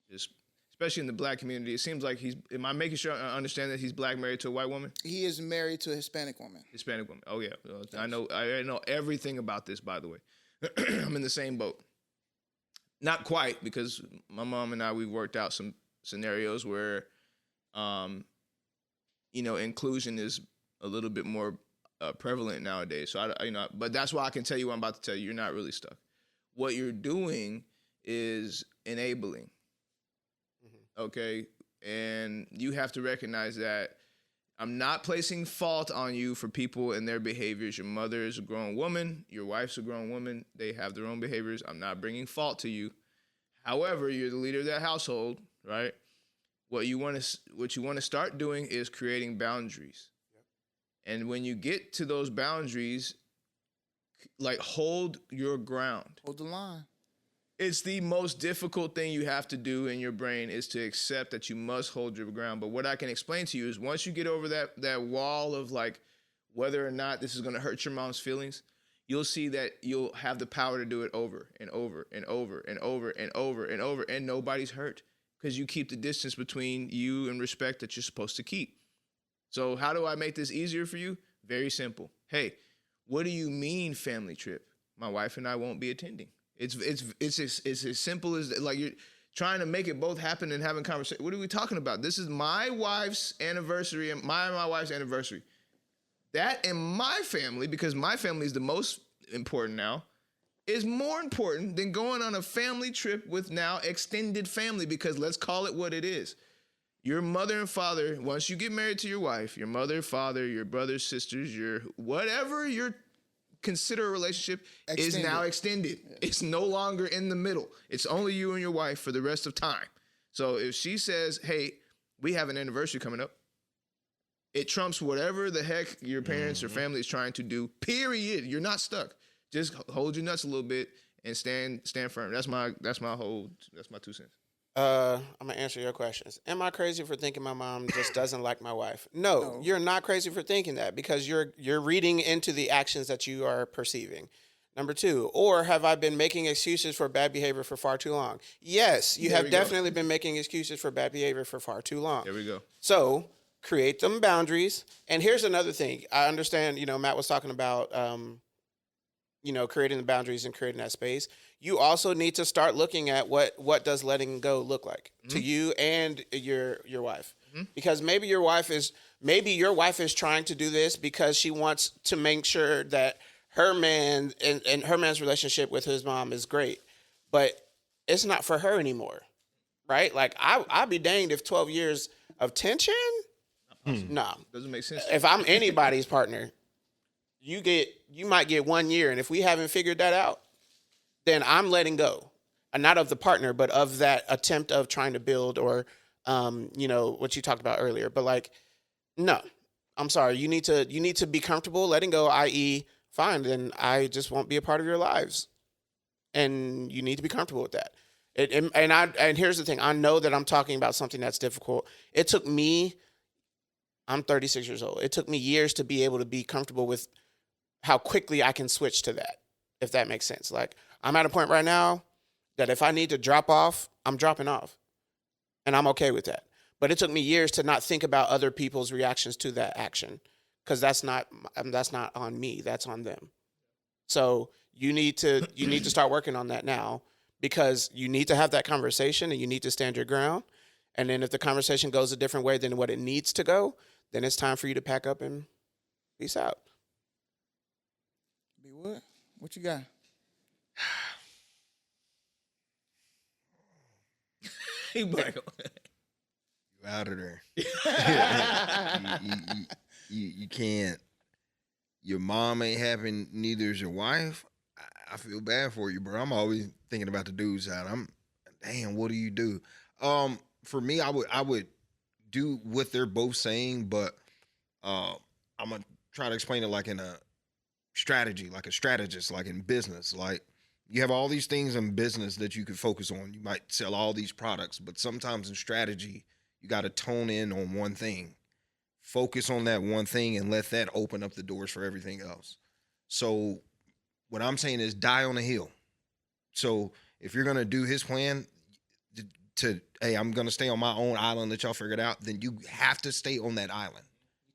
just, especially in the black community. It seems like am I making sure I understand that he's black, married to a white woman? He is married to a Hispanic woman. Hispanic woman. Oh yeah, I know everything about this. By the way, I'm in the same boat. Not quite, because my mom and I, we've worked out some scenarios where, inclusion is a little bit more prevalent nowadays. So but that's why I can tell you what I'm about to tell you. You're not really stuck. What you're doing is enabling. Okay, and you have to recognize that I'm not placing fault on you for people and their behaviors. Your mother is a grown woman. Your wife's a grown woman. They have their own behaviors. I'm not bringing fault to you. However, you're the leader of that household, right? What you want to start doing is creating boundaries. Yep. And when you get to those boundaries, like, hold your ground. Hold the line. It's the most difficult thing you have to do in your brain is to accept that you must hold your ground. But what I can explain to you is once you get over that wall of like whether or not this is going to hurt your mom's feelings, you'll see that you'll have the power to do it over and over and over and over and over and over, and nobody's hurt because you keep the distance between you and respect that you're supposed to keep. So how do I make this easier for you? Very simple. Hey, what do you mean family trip? My wife and I won't be attending. It's as simple as, like, you're trying to make it both happen and having conversation. What are we talking about? This is my wife's anniversary and my wife's anniversary. That in my family, because my family is the most important now, is more important than going on a family trip with now extended family, because let's call it what it is. Your mother and father, once you get married to your wife, your mother, father, your brothers, sisters, your whatever your consider a relationship is now extended. Yeah. It's no longer in the middle. It's only you and your wife for the rest of time. So if she says, hey, we have an anniversary coming up, it trumps whatever the heck your parents or family is trying to do, period. You're not stuck. Just hold your nuts a little bit and stand firm. That's my 2 cents. I'm gonna answer your questions. Am I crazy for thinking my mom just doesn't like my wife? No, you're not crazy for thinking that, because you're reading into the actions that you are perceiving. Number 2, or have I been making excuses for bad behavior for far too long? Yes, you have definitely been making excuses for bad behavior for far too long. There we go. So create them boundaries. And here's another thing. I understand, Matt was talking about, creating the boundaries and creating that space. You also need to start looking at what does letting go look like to you and your wife. Because maybe your wife is trying to do this because she wants to make sure that her man and her man's relationship with his mom is great, but it's not for her anymore, right? Like I'd be danged if 12 years of tension Nah. Doesn't make sense. If I'm anybody's partner, you might get 1 year, and if we haven't figured that out, then I'm letting go, and not of the partner, but of that attempt of trying to build or, what you talked about earlier. But like, no, I'm sorry. You need to be comfortable letting go. I.e., fine, then I just won't be a part of your lives, and you need to be comfortable with that. And here's the thing. I know that I'm talking about something that's difficult. It took me. I'm 36 years old. It took me years to be able to be comfortable with how quickly I can switch to that, if that makes sense. Like, I'm at a point right now that if I need to drop off, I'm dropping off. And I'm okay with that. But it took me years to not think about other people's reactions to that action, because that's not on me. That's on them. So you need to start working on that now, because you need to have that conversation and you need to stand your ground. And then if the conversation goes a different way than what it needs to go, then it's time for you to pack up and peace out. Be what you got? He like, You out of there. you can't. Your mom ain't happy, neither is your wife. I feel bad for you, bro. I'm always thinking about the dude's side. Damn, what do you do? For me, I would do what they're both saying, but I'm gonna try to explain it like in a strategy, like a strategist, like in business. Like, you have all these things in business that you could focus on. You might sell all these products, but sometimes in strategy, you got to tone in on one thing. Focus on that one thing and let that open up the doors for everything else. So what I'm saying is die on a hill. So if you're going to do his plan hey, I'm going to stay on my own island that y'all figured out, then you have to stay on that island.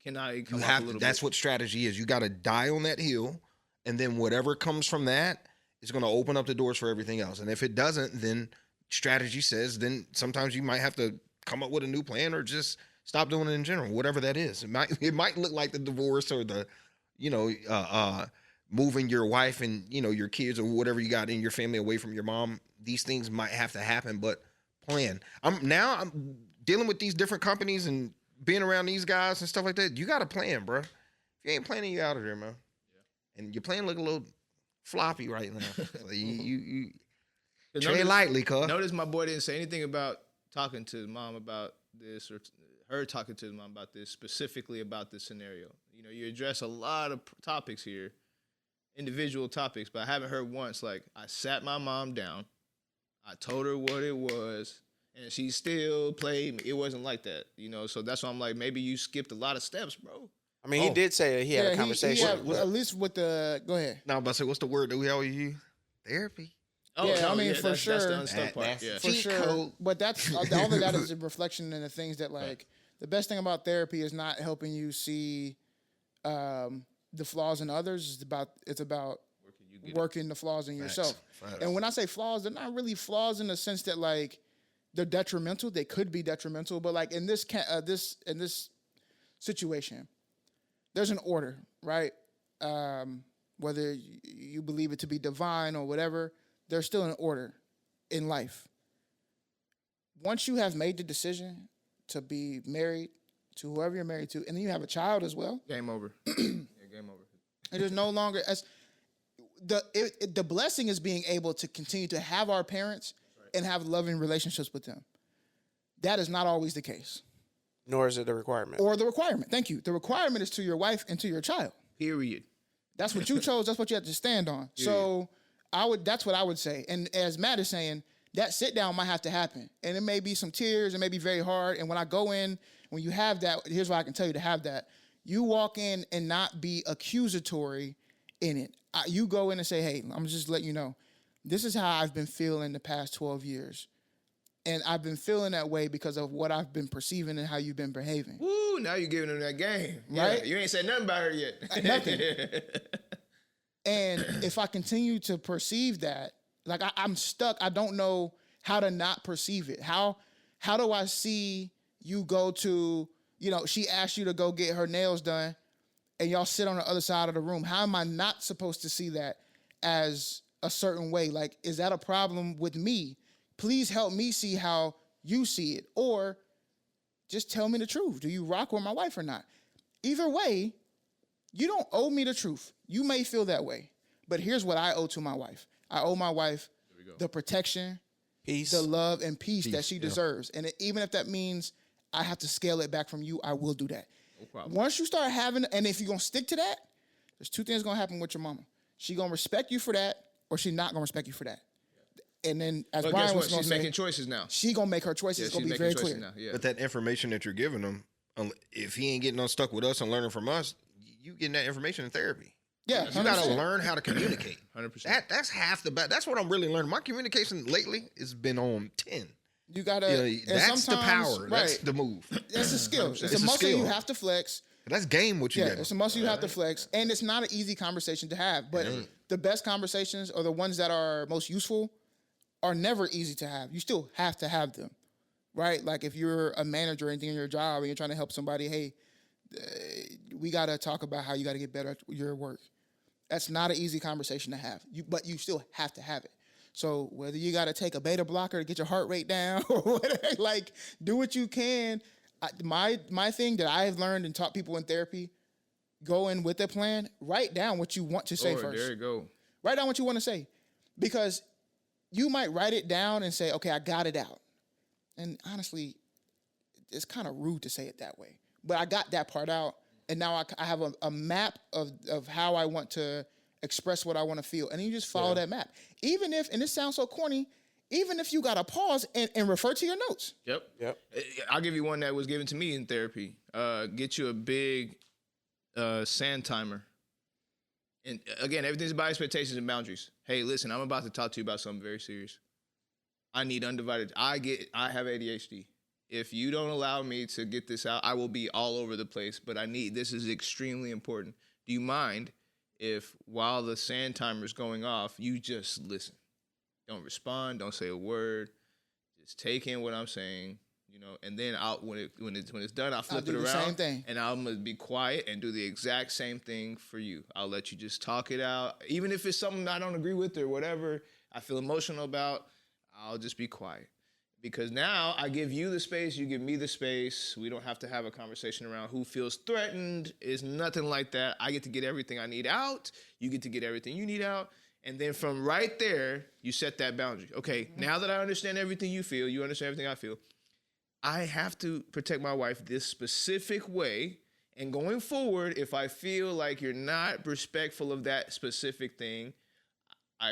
You cannot come you up have a little That's bit. what strategy is. You got to die on that hill, and then whatever comes from that is going to open up the doors for everything else. And if it doesn't, then strategy says then sometimes you might have to come up with a new plan or just stop doing it in general, whatever that is. It might look like the divorce or the, moving your wife and, your kids or whatever you got in your family away from your mom. These things might have to happen, but plan. I'm dealing with these different companies and being around these guys and stuff like that. You got to plan, bro. If you ain't planning, you out of there, man. Yeah. And your plan look a little floppy right now. So you tread lightly, cuz. Notice my boy didn't say anything about talking to his mom about this or her talking to his mom about this, specifically about this scenario. You address a lot of topics here, individual topics, but I haven't heard once, like, I sat my mom down, I told her what it was, and she still played me. It wasn't like that, so that's why I'm like, maybe you skipped a lot of steps, bro. I mean, he did say he had a conversation. At least with the, go ahead. Now, I'm about to say, what's the word that we always use? Therapy. Oh, yeah, no, I mean, for that's sure. the Unstuck part. Yeah. For sure. Code. But that's all of that is a reflection in the things that, like, the best thing about therapy is not helping you see the flaws in others. It's about working the flaws in yourself. Facts. And when I say flaws, they're not really flaws in the sense that, like, they're detrimental. They could be detrimental, but, like, in this situation, there's an order, right? Whether you believe it to be divine or whatever, there's still an order in life. Once you have made the decision to be married to whoever you're married to, and then you have a child as well. Game over. Game over. It is no longer as the blessing is being able to continue to have our parents and have loving relationships with them. That is not always the case. Nor is it a requirement. Or the requirement. Thank you. The requirement is to your wife and to your child. Period. That's what you chose. That's what you have to stand on. Period. So that's what I would say. And as Matt is saying, that sit down might have to happen. And it may be some tears. It may be very hard. And when I go in, when you have that, here's what I can tell you to have that. You walk in and not be accusatory in it. You go in and say, hey, I'm just letting you know, this is how I've been feeling the past 12 years. And I've been feeling that way because of what I've been perceiving and how you've been behaving. Woo, now you're giving them that game. Right? Yeah, you ain't said nothing about her yet. Nothing. And if I continue to perceive that, like I'm stuck. I don't know how to not perceive it. How do I see you go to, she asked you to go get her nails done and y'all sit on the other side of the room. How am I not supposed to see that as a certain way? Like, is that a problem with me? Please help me see how you see it. Or just tell me the truth. Do you rock with my wife or not? Either way, you don't owe me the truth. You may feel that way, but here's what I owe to my wife. I owe my wife the protection, Peace, the love, and peace that she deserves. And even if that means I have to scale it back from you, I will do that. No problem. Once you start having, and if you're going to stick to that, there's two things going to happen with your mama. She going to respect you for that, or she not going to respect you for that. And then, as But Byron guess what? was going to She's say, making choices now. she going to make her choices. It's going to be very clear. Now. Yeah. But that information that you're giving him, if he ain't getting unstuck with us and learning from us, you getting that information in therapy. Yeah, You got to learn how to communicate. 100%. That's half the battle. That's what I'm really learning. My communication lately has been on 10. You got to. That's the power. Right, That's the move. That's a skill. It's a It's a muscle skill. you have to flex. That's game what you Yeah, got. it's a muscle you have to flex, and it's not an easy conversation to have. But the best conversations, or the ones that are most useful, are never easy to have. You still have to have them, right? Like if you're a manager or anything in your job and you're trying to help somebody, hey, we got to talk about how you got to get better at your work. That's not an easy conversation to have. But you still have to have it. So whether you got to take a beta blocker to get your heart rate down or whatever, like do what you can. My thing that I have learned and taught people in therapy, go in with a plan, write down what you want to say first. There you go. Write down what you want to say. Because you might write it down and say, okay, I got it out. And honestly, it's kind of rude to say it that way. But I got that part out. And now I have a map of how I want to express what I want to feel. And then you just follow that map. Even if, and this sounds so corny, even if you got to pause and refer to your notes. Yep. I'll give you one that was given to me in therapy. Get you a big sand timer. And again, everything's about expectations and boundaries. Hey, listen, I'm about to talk to you about something very serious. I need undivided. I have ADHD. If you don't allow me to get this out, I will be all over the place. But this is extremely important. Do you mind if while the sand timer is going off, you just listen? Don't respond. Don't say a word. Just take in what I'm saying, and then when it's done, I'll flip it around. Same thing. And I'm gonna be quiet and do the exact same thing for you. I'll let you just talk it out, even if it's something I don't agree with or whatever I feel emotional about. I'll just be quiet because now I give you the space, you give me the space. We don't have to have a conversation around who feels threatened. It's nothing like that. I get to get everything I need out. You get to get everything you need out. And then from right there, you set that boundary. Okay, now that I understand everything you feel, you understand everything I feel, I have to protect my wife this specific way. And going forward, if I feel like you're not respectful of that specific thing,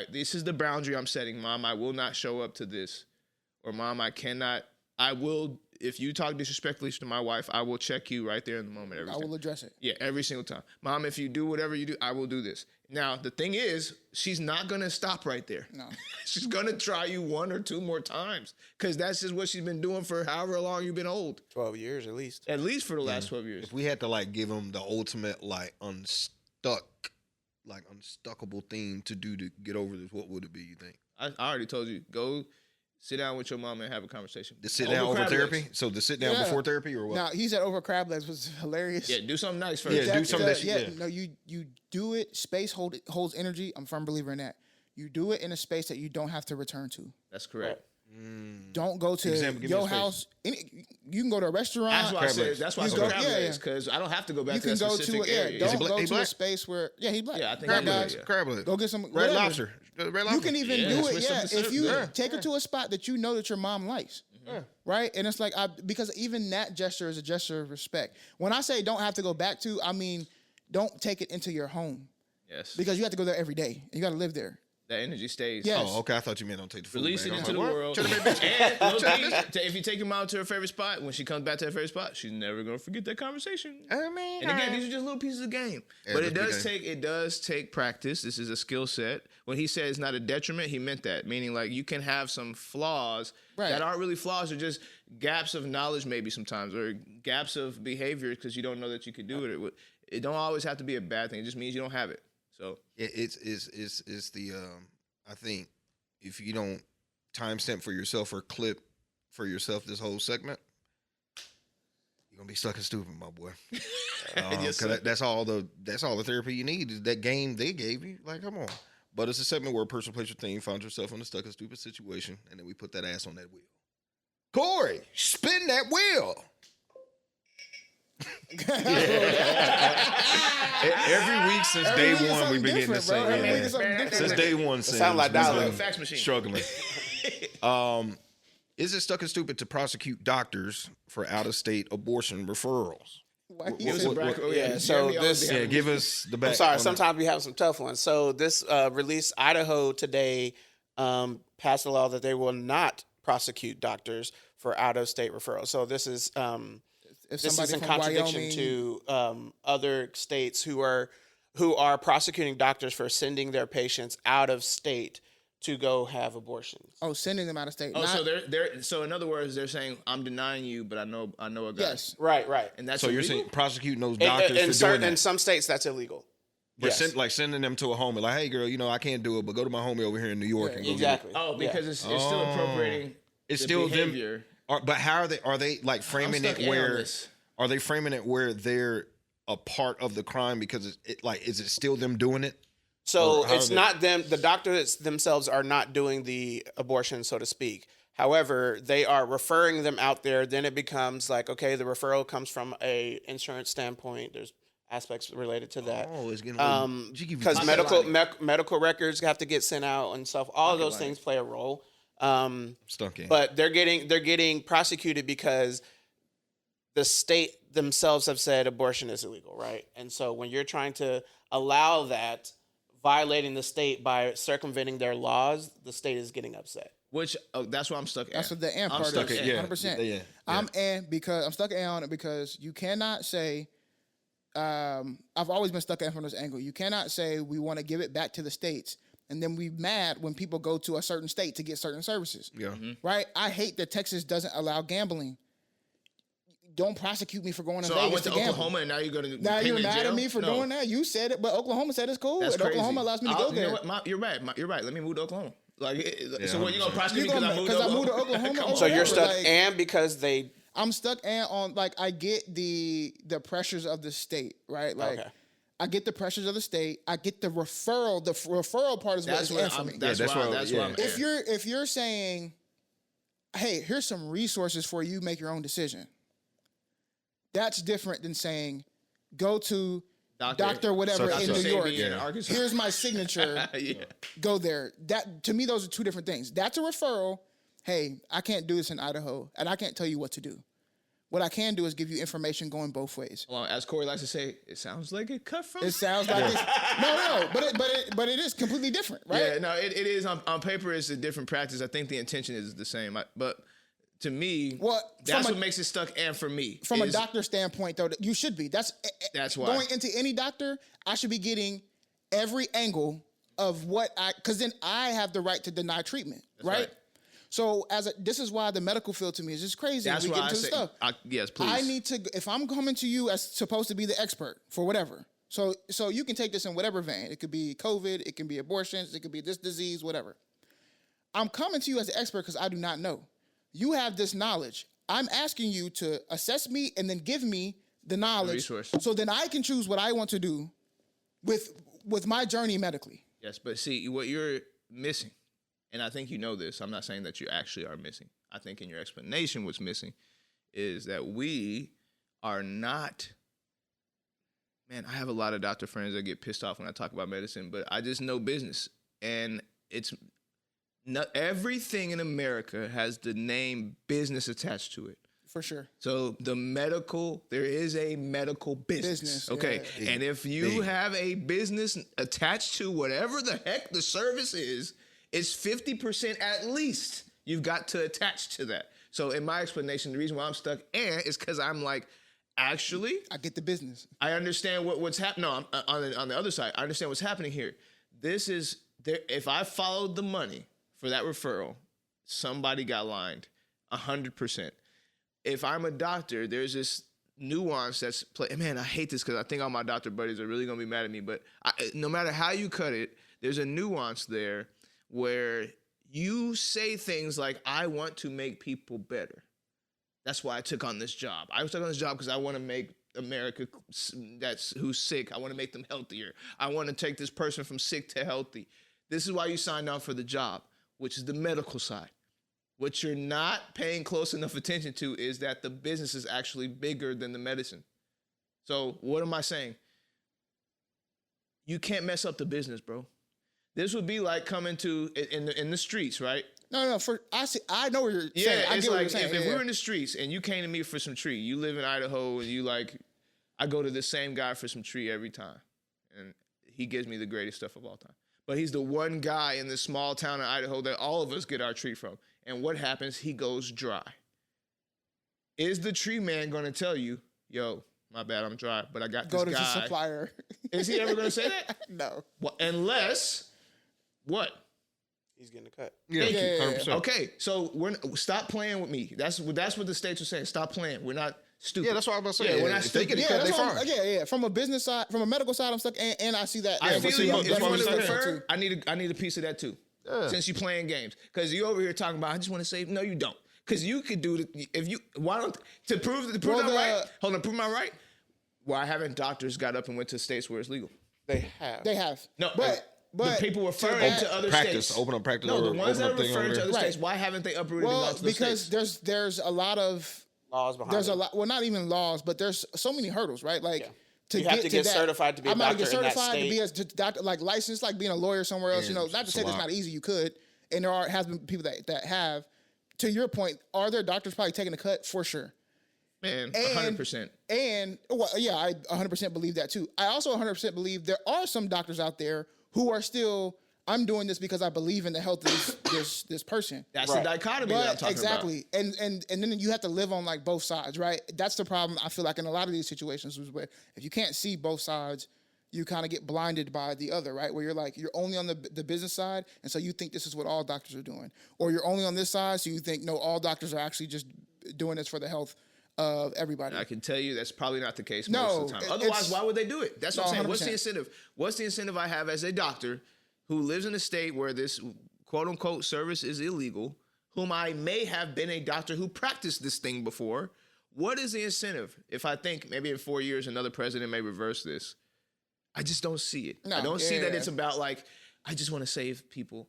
this is the boundary I'm setting, Mom. I will not show up to this. Or, Mom, I will, if you talk disrespectfully to my wife, I will check you right there in the moment. I will address it. Yeah, every single time. Mom, if you do whatever you do, I will do this. Now, the thing is, she's not going to stop right there. No. She's going to try you one or two more times because that's just what she's been doing for however long you've been old. 12 years at least. At least for the last 12 years. If we had to give him the ultimate unstuckable thing to do to get over this, what would it be, you think? I already told you, go sit down with your mom and have a conversation. To sit down over therapy? Legs. So to sit down before therapy or what? Now, he said over crab legs was hilarious. Yeah, do something nice first. Yeah, do something No, you do it. Space holds energy. I'm a firm believer in that. You do it in a space that you don't have to return to. That's correct. Don't go to your house. You can go to a restaurant. That's why I said. That's why I said crab legs, because I don't have to go back to that specific area. Don't go to a space where he's black. Yeah, I think crab legs. Crab legs. Go get some red lobster. You can even do it. Yeah, if you take her Yeah. to a spot that you know that your mom likes. Right? And it's like, because even that gesture is a gesture of respect. When I say don't have to go back to, I mean, don't take it into your home. Yes. Because you have to go there every day. And you got to live there. That energy stays. Yes. Oh, okay. I thought you meant don't take the food. Release it back. into the world. And if you take your mom to her favorite spot, when she comes back to her favorite spot, she's never gonna forget that conversation. And again, these are just little pieces of game. Yeah, but it does take practice. This is a skill set. When he said it's not a detriment, he meant that. Meaning you can have some flaws that aren't really flaws, or just gaps of knowledge maybe sometimes, or gaps of behavior because you don't know that you could do it. It don't always have to be a bad thing. It just means you don't have it. So it's the I think if you don't timestamp for yourself or clip for yourself this whole segment, you're gonna be stuck and stupid, my boy. Yes, that's all the therapy you need is that game they gave you. Come on. But it's a segment where a person plays your thing, finds yourself in a stuck and stupid situation, and then we put that ass on that wheel. Corey, spin that wheel. Every week since day one, we've been getting the same. Every week is something different. Since day one, sound like we've dial-up. been Fax machine. struggling. Is it stuck and stupid to prosecute doctors for out-of-state abortion referrals? So this. Yeah, give us the back. I'm sorry. on that. Sometimes we have some tough ones. So this release, Idaho today passed a law that they will not prosecute doctors for out-of-state referrals. So this is this is in contradiction to other states who are prosecuting doctors for sending their patients out of state to go have abortions. Oh, sending them out of state. Oh, so they're so in other words, they're saying I'm denying you, but I know a guy. Yes. Right. And that's So you're illegal? saying prosecuting those doctors for doing that? In some states, that's illegal. But Yes. sending them to a homie, like, hey, girl, I can't do it, but go to my homie over here in New York and go Exactly. Oh, because it's still appropriating. It's the still behavior. them. But how are they like framing stuck it in on where? this. Are they framing it where they're a part of the crime because is it still them doing it? So Or how it's are they- not them. The doctors themselves are not doing the abortion, so to speak. However, they are referring them out there. Then it becomes like, okay, the referral comes from a insurance standpoint. There's aspects related to that. Oh, it's getting a little Because medical records have to get sent out and stuff. All of those things play a role. stuck in. But they're getting prosecuted because the state themselves have said abortion is illegal, right? And so when you're trying to allow that, violating the state by circumventing their laws, the state is getting upset. Which that's what I'm stuck at. That's what the and I'm part stuck is. at. Yeah. 100%. Yeah. I'm stuck on it because you cannot say. I've always been stuck at from this angle. You cannot say we want to give it back to the states, and then we mad when people go to a certain state to get certain services. Yeah. Right? I hate that Texas doesn't allow gambling. Don't prosecute me for going to So Vegas I went to gamble. Oklahoma, and now you're going to Now you're mad at me for doing that. You said it, but Oklahoma said it's cool. That's and crazy. Oklahoma allows me to go You there. know what? You're right. You're right. Let me move to Oklahoma. Like, so what, you gonna 100%. prosecute me because I moved to Oklahoma? Come on. So you're whatever, stuck, like- and because they I'm stuck and on like I get the pressures of the state, right? Like Okay. I get the pressures of the state. I get the referral. The referral part is That's what's what for I'm. me. That's that's why. what- That's yeah. why I'm. If you're saying, hey, here's some resources for you, make your own decision. That's different than saying, go to Doctor whatever So in that's New a- York. in Arkansas. Here's my signature. Yeah. Go there. That to me, those are two different things. That's a referral. Hey, I can't do this in Idaho, and I can't tell you what to do. What I can do is give you information going both ways. Well, as Corey likes to say, it sounds like it cut from. It sounds like it's, no, but it is completely different, right? Yeah, no, it is on paper. It's a different practice. I think the intention is the same, but to me, Well, that's from what makes it stuck. And for me, From a is- doctor standpoint, though, you should be. That's why. Going into any doctor, I should be getting every angle of because then I have the right to deny treatment, right? So this is why the medical field to me is just crazy. That's we why get I into the say, stuff. yes, please. I need to, if I'm coming to you as supposed to be the expert for whatever. So you can take this in whatever vein. It could be COVID, it can be abortions, it could be this disease, whatever. I'm coming to you as an expert because I do not know. You have this knowledge. I'm asking you to assess me and then give me the knowledge. resource. So then I can choose what I want to do with my journey medically. Yes, but see what you're missing, and I think you know this. I'm not saying that you actually are missing. I think in your explanation, what's missing is that we are not. Man, I have a lot of doctor friends that get pissed off when I talk about medicine, but I just know business, and it's not everything in America has the name business attached to it. For sure. So there is a medical business. Okay. yeah. And if you have a business attached to whatever the heck the service is, it's 50% at least you've got to attach to that. So in my explanation, the reason why I'm stuck is because I'm like, actually, I get the business. I understand what's happening. No, on the other side, I understand what's happening here. This is there. If I followed the money for that referral, somebody got lined 100%. If I'm a doctor, there's this nuance that's man, I hate this because I think all my doctor buddies are really gonna be mad at me. But no matter how you cut it, there's a nuance there where you say things like, "I want to make people better." That's why I took on this job. I took on this job because I want to make America who's sick. I want to make them healthier. I want to take this person from sick to healthy. This is why you signed on for the job, which is the medical side. What you're not paying close enough attention to is that the business is actually bigger than the medicine. So what am I saying? You can't mess up the business, bro. This would be like coming to in the streets, right? No. I know what you're saying. I it's get what like you're saying. if we were in the streets and you came to me for some tree, you live in Idaho and you like, I go to the same guy for some tree every time, and he gives me the greatest stuff of all time. But he's the one guy in this small town in Idaho that all of us get our tree from. And what happens? He goes dry. Is the tree man going to tell you, yo, my bad, I'm dry, but I got this guy. Go to the supplier. Is he ever going to say that? No. Well, unless, what? He's getting a cut. Yeah, Yeah. 100%. Okay, so stop playing with me. That's what the states are saying. Stop playing. We're not stupid. Yeah, that's what I was about to say. Yeah, we're not if they stupid. get a cut, they fine. Yeah. From a business side, from a medical side, I'm stuck, and I see that. I feel you. If you want to definitely refer, too. I need a piece of that too. Yeah. Since you're playing games, because you over here talking about, I just want to save. No, you don't. Because you could do it if you. Why don't to prove I'm right? Hold on, prove I'm right. Why haven't doctors got up and went to states where it's legal? They have. They have. No, but the people referring to other states. Open up practice. No, the or ones that are open up thing referring over to there. other states. Why haven't they uprooted and gone to the because states? there's a lot of Laws behind there's it. a lot. Well, not even laws, but there's so many hurdles, right? Like. Yeah. To You have to get that, certified to be a I'm about to doctor get in that certified to be a state. doctor, like licensed, like being a lawyer somewhere else. Yeah, You know, not to say it's a that's lot. not easy. You could, and has been people that have. To your point, are there doctors probably taking a cut for sure? Man, 100%. And well, yeah, I 100% believe that too. I also 100% believe there are some doctors out there who are still. I'm doing this because I believe in the health of this person. That's the dichotomy that I'm talking exactly. And then you have to live on like both sides, right? That's the problem I feel like in a lot of these situations is where if you can't see both sides, you kind of get blinded by the other, right? Where you're like, you're only on the business side, and so you think this is what all doctors are doing. Or you're only on this side, so you think, no, all doctors are actually just doing this for the health of everybody. I can tell you that's probably not the case No, most of the time. Otherwise, why would they do it? That's what I'm saying. 100%. What's the incentive? What's the incentive I have as a doctor who lives in a state where this quote unquote service is illegal, whom I may have been a doctor who practiced this thing before? What is the incentive? If I think maybe in 4 years another president may reverse this, I just don't see it. No, I don't see that yeah. it's about like, I just want to save people.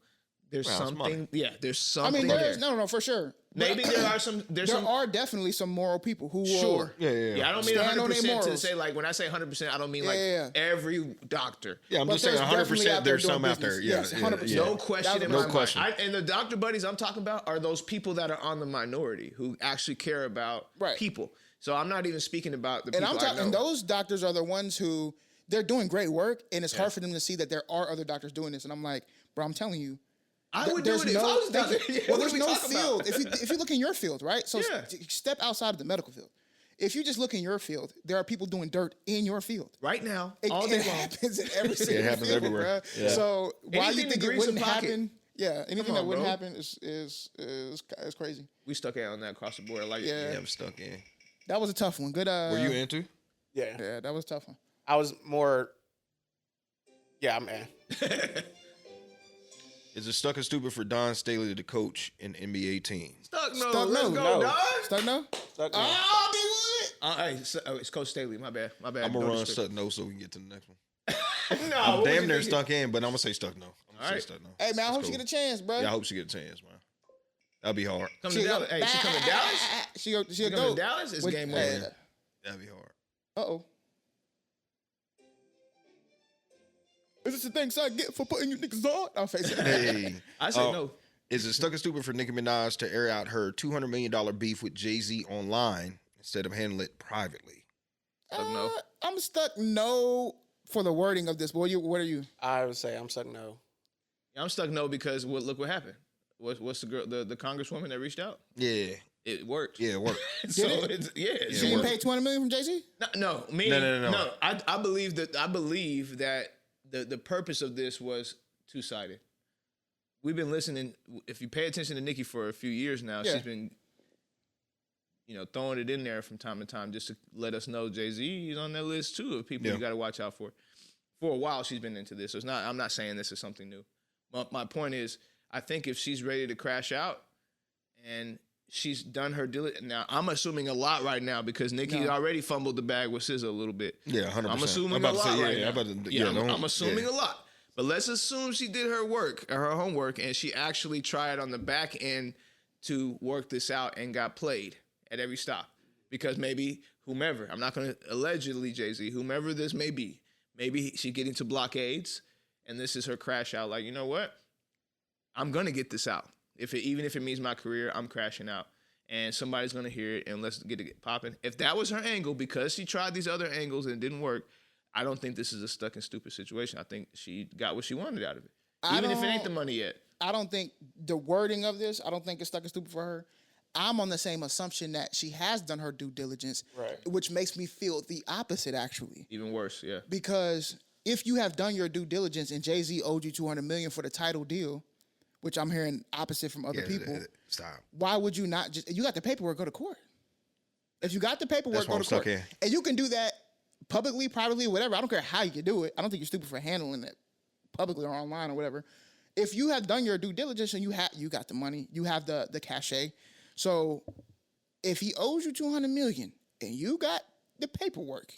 There's Well, it's something, money. yeah, there's I something mean, there. no, for sure. Maybe But there are some, there are definitely some moral people who will. Sure. Yeah. I don't mean Stand on their 100% to morals. say like, when I say 100%, I don't mean like Yeah. every doctor. Yeah, I'm But just saying there's 100%. definitely out there There's doing some out there. business. Yeah, Yes, 100%. yeah. No question in No my question. mind. And the doctor buddies I'm talking about are those people that are on the minority who actually care about Right. people. So I'm not even speaking about the And people I'm talking, I and know. those doctors are the ones who they're doing great work, and it's hard for them to see that there are other doctors doing this. And I'm like, bro, I'm telling you, I would do it if I was down there. Yeah, well, what there's are we no talking about? field. If you look in your field, right? So Yeah. step outside of the medical field. If you just look in your field, there are people doing dirt in your field. Right now, It, all day it long. happens in every single happens field, everywhere. bruh. Yeah. So why Anything you think that it grease a wouldn't pocket. happen? Yeah, anything Come that on, wouldn't bro. happen is crazy. We stuck out on that across the board. Like, Yeah. Yeah, I'm stuck in. That was a tough one. Good. Were you into? Yeah. Yeah, that was a tough one. I was more. Yeah, man. Is it stuck and stupid for Don Staley to coach an NBA team? Stuck no. Stuck Let's no. go, No. dog. Start now? Stuck now. Oh, they would. Hey, it's Coach Staley. My bad. I'm gonna No run disrespect. stuck no so we can get to the next one. No, I'm what was damn you near thinking? stuck in, but I'm gonna say stuck no. I'm gonna All say right. stuck no. Hey man, I That's hope she cool. get a chance, bro. Yeah, I hope she get a chance, man. That'd be hard. Come to Dallas. Hey, she come to Dallas? She go She come go. to Dallas? It's With- game hey, over. That'd be hard. Uh-oh. Is this the thanks I get for putting you niggas on? I'll face it. Hey, I said no. Is it stuck and stupid for Nicki Minaj to air out her $200 million beef with Jay-Z online instead of handling it privately? Stuck no. I'm stuck no for the wording of this. What are you? I would say I'm stuck no. Yeah, I'm stuck no because look what happened. What's the girl, the congresswoman that reached out? Yeah, It worked. yeah, it worked. So it? it's it's She didn't worked. pay $200 million from Jay-Z? No. No. I believe that the purpose of this was two-sided. We've been listening. If you pay attention to Nicki for a few years now, Yeah. she's been, throwing it in there from time to time just to let us know Jay-Z is on that list too of people Yeah. you got to watch out for. For a while, she's been into this. So it's not. I'm not saying this is something new. My point is, I think if she's ready to crash out, and she's done her deal. Now I'm assuming a lot right now because Nicki already fumbled the bag with SZA a little bit. Yeah, 100%. I'm assuming I'm a about to lot say, right now. I'm assuming a lot. But let's assume she did her work, or her homework, and she actually tried on the back end to work this out and got played at every stop. because maybe whomever, I'm not going to allegedly Jay-Z, whomever this may be, maybe she's getting to blockades and this is her crash out. Like, you know what? I'm going to get this out. Even if it means my career, I'm crashing out. And somebody's going to hear it and let's get it popping. If that was her angle, because she tried these other angles and it didn't work, I don't think this is a stuck and stupid situation. I think she got what she wanted out of it. Even if it ain't the money yet. I don't think the wording of this, I don't think it's stuck and stupid for her. I'm on the same assumption that she has done her due diligence, which makes me feel the opposite, actually. Even worse, yeah. Because if you have done your due diligence and Jay-Z owed you $200 million for the title deal, which I'm hearing opposite from other people, stop. Why would you not just, you got the paperwork, go to court. If you got the paperwork, go to court. And you can do that publicly, privately, whatever. I don't care how you can do it. I don't think you're stupid for handling it publicly or online or whatever. If you have done your due diligence and you got the money, you have the cachet. So if he owes you $200 million and you got the paperwork,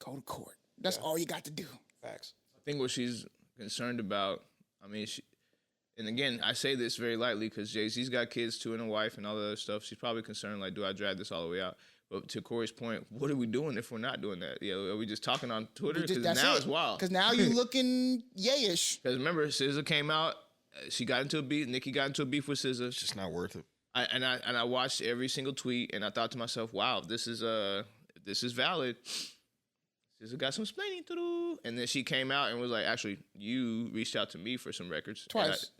go to court. That's all you got to do. Facts. I think what she's concerned about, I mean, and again, I say this very lightly because Jay-Z's got kids too and a wife and all the other stuff. She's probably concerned, like, do I drag this all the way out? But to Corey's point, what are we doing if we're not doing that? Are we just talking on Twitter? Because now it's wild. Because now you're looking yayish. Because remember, SZA came out. She got into a beef. Nicki got into a beef with SZA. It's just not worth it. I watched every single tweet, and I thought to myself, wow, this is valid. SZA got some explaining to do. And then she came out and was like, actually, you reached out to me for some records. Twice.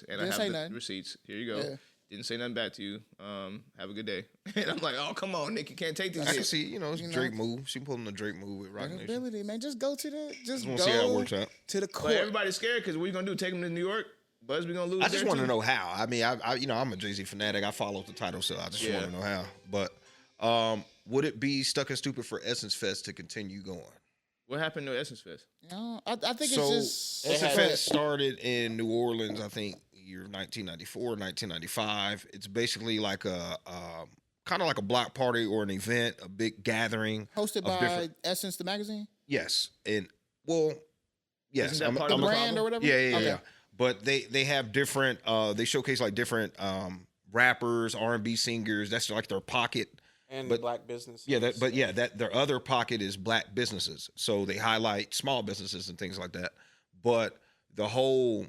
And I have the receipts. Here you go. Yeah. Didn't say nothing back to you. Have a good day. And I'm like, oh, come on, Nick, you can't take this. I can see, it's Drake move. She pulling the Drake move with Rock Nation. Ability, man. Just go to the, go see how it works out. To the court. But everybody's scared because what are you going to do? Take them to New York? Buzz, we going to lose? I just want to know how. I mean, I'm a Jay-Z fanatic. I follow the title, so I just want to know how. But would it be stuck and stupid for Essence Fest to continue going? What happened to Essence Fest? No, I think it's just... Essence Fest started in New Orleans, I think, year 1994, 1995. It's basically like a kind of like a block party or an event, a big gathering. Hosted by Essence, the magazine? Yes. And, well, yes. I'm the brand or whatever? Yeah. Okay. But they have different, they showcase like different rappers, R&B singers. That's like their pocket. And black businesses. Yeah, their other pocket is black businesses. So they highlight small businesses and things like that. But the whole,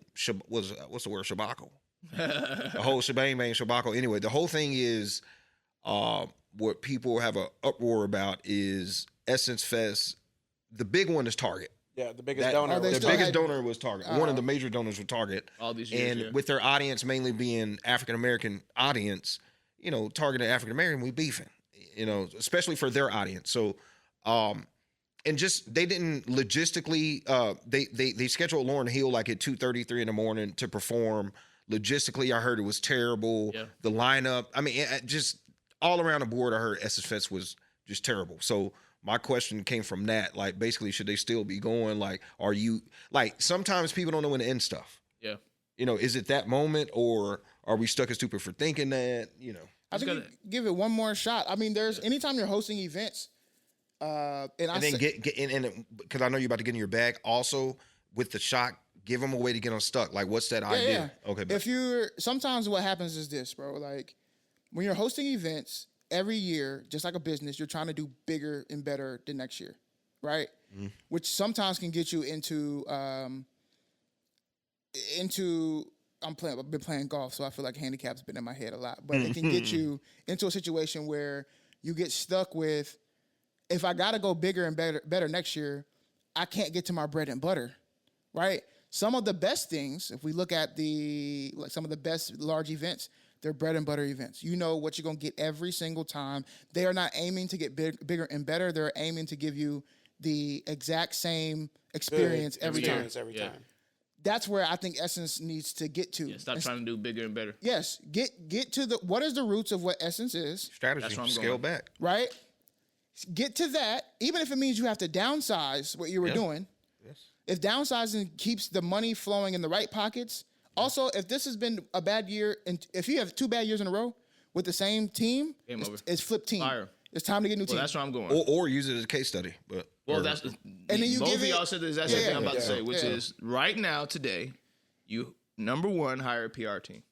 what's the word, shabackle? The whole shebang bang shabackle. Anyway, the whole thing is, what people have an uproar about is Essence Fest. The big one is Target. Yeah, the biggest donor. The biggest donor was Target. One of the major donors was Target. All these years, and with their audience mainly being African-American audience, Target and African-American, we beefing. Especially for their audience. So, and just they didn't logistically. They scheduled Lauryn Hill like at 2:33 in the morning to perform. Logistically, I heard it was terrible. Yeah. The lineup. I mean, just all around the board, I heard Essence Fest was just terrible. So my question came from that. Like, basically, should they still be going? Like, are you like? Sometimes people don't know when to end stuff. Yeah. Is it that moment, or are we stuck and stupid for thinking that? I think you give it one more shot. I mean, there's anytime you're hosting events, because I know you're about to get in your bag. Also, with the shot, give them a way to get unstuck. Like, what's that idea? Yeah. Okay. Sometimes what happens is this, bro. Like, when you're hosting events every year, just like a business, you're trying to do bigger and better the next year, right? Mm-hmm. Which sometimes can get you into. I've been playing golf, so I feel like handicap's been in my head a lot. But it can get you into a situation where you get stuck with, if I got to go bigger and better next year, I can't get to my bread and butter, right? Some of the best things, if we look at some of the best large events, they're bread and butter events. You know what you're going to get every single time. They are not aiming to get bigger and better. They're aiming to give you the exact same experience every time. That's where I think Essence needs to get to. Yeah, stop trying to do bigger and better. Yes, get to what is the roots of what Essence is. Strategy, scale back. Right? Get to that, even if it means you have to downsize what you were doing. Yes. If downsizing keeps the money flowing in the right pockets. Also, if this has been a bad year, and if you have 2 bad years in a row with the same team, it's flip team. Fire. It's time to get a new team. That's where I'm going. Or use it as a case study. But that's and then you both of y'all said the exact same thing I'm about to say, which is right now, today, you number one hire a PR team.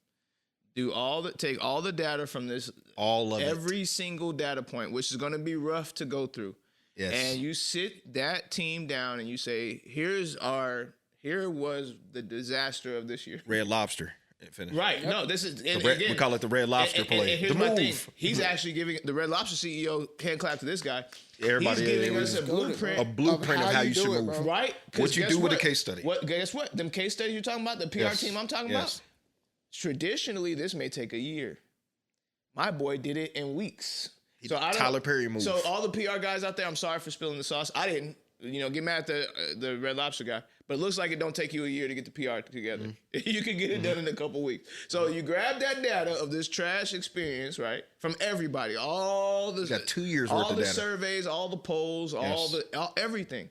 take all the data from this, all of every single data point, which is going to be rough to go through. Yes. And you sit that team down and you say, here was the disaster of this year. Red Lobster. Finish. Right. Yep. No, this is we call it the Red Lobster play. And here's the my move. thing. He's actually giving the Red Lobster CEO can't clap to this guy. Everybody He's giving us a blueprint of how you should move. bro. Right. What you do with a case study. Guess what? Them case studies you're talking about, the PR team I'm talking about. Traditionally, this may take a year. My boy did it in weeks. So Tyler Perry move. So all the PR guys out there, I'm sorry for spilling the sauce. I didn't. Get mad at the Red Lobster guy. But it looks like it don't take you a year to get the PR together. Mm-hmm. You can get it done in a couple weeks. So you grab that data of this trash experience, right, from everybody, all the got 2 years worth of data, all the surveys, all the polls, everything.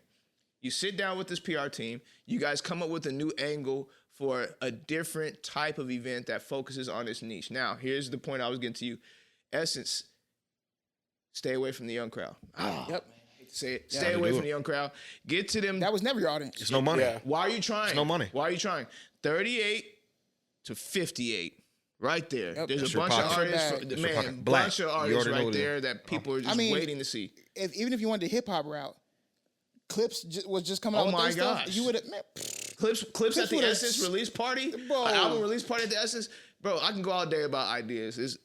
You sit down with this PR team. You guys come up with a new angle for a different type of event that focuses on this niche. Now, here's the point I was getting to you. Essence, stay away from the young crowd. Yep. Say it. Stay away from the young crowd. Get to them. That was never your audience. It's no money. Yeah. Why are you trying? It's no money. Why are you trying? 38 to 58. Right there. Yep. There's That's a bunch of pocket. artists. Black. Bunch of You artists already know right that. there that people are just waiting to see. Even if you wanted the hip hop route, Clips was just coming out with my their stuff. gosh. You would have. Clips at the would've- Essence release party, Bro. an album release party at the Essence. Bro, I can go all day about ideas.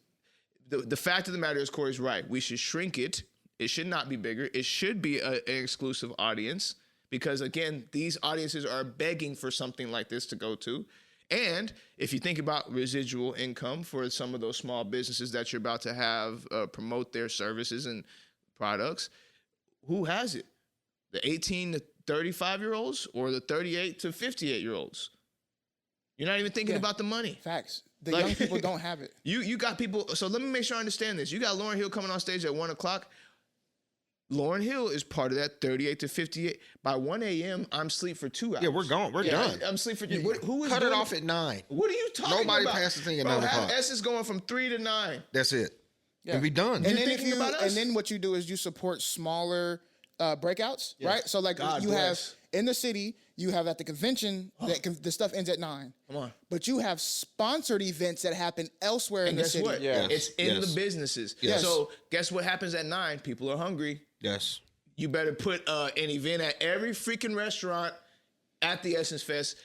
The fact of the matter is, Corey's right. We should shrink it. It should not be bigger. It should be an exclusive audience because, again, these audiences are begging for something like this to go to. And if you think about residual income for some of those small businesses that you're about to have promote their services and products, who has it? The 18 to 35-year-olds or the 38 to 58-year-olds? You're not even thinking about the money. Facts. The young people don't have it. You got people. So let me make sure I understand this. You got Lauryn Hill coming on stage at 1 o'clock. Lauryn Hill is part of that 38 to 58. By 1 a.m., I'm asleep for 2 hours. Yeah, we're gone. We're done. I'm asleep for 2 hours. Who is Cut it doing off at 9. What are you talking about? Nobody passes the thing at 9 have o'clock. Essence going from 3 to 9. That's it. Yeah. And be done. And You're thinking about us? And then what you do is you support smaller breakouts, right? So like God you bless. have in the city, you have at the convention the stuff ends at 9. Come on. But you have sponsored events that happen elsewhere in And the guess city. what? Yeah. It's in the businesses. Yes. So guess what happens at 9? People are hungry. Yes. You better put an event at every freaking restaurant at the Essence Fest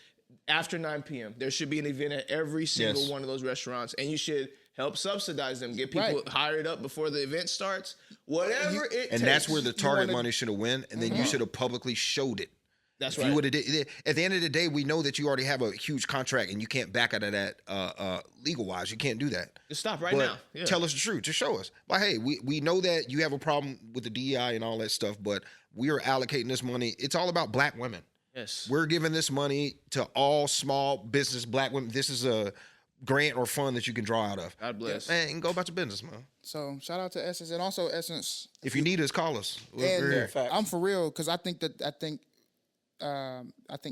after 9 p.m. There should be an event at every single one of those restaurants, and you should help subsidize them, get people hired up before the event starts, whatever it takes. And that's where the target money should have went, and then you should have publicly showed it. That's If right. you would have did at the end of the day, we know that you already have a huge contract and you can't back out of that legal wise. You can't do that. Just stop right But now. Yeah. tell us the truth. Just show us. Like, hey, we know that you have a problem with the DEI and all that stuff, but we are allocating this money. It's all about black women. Yes. We're giving this money to all small business black women. This is a grant or fund that you can draw out of. God bless. Man, you can go about your business, man. So shout out to Essence and also Essence. If you need us, call us. We're And here. Facts. I'm for real because I think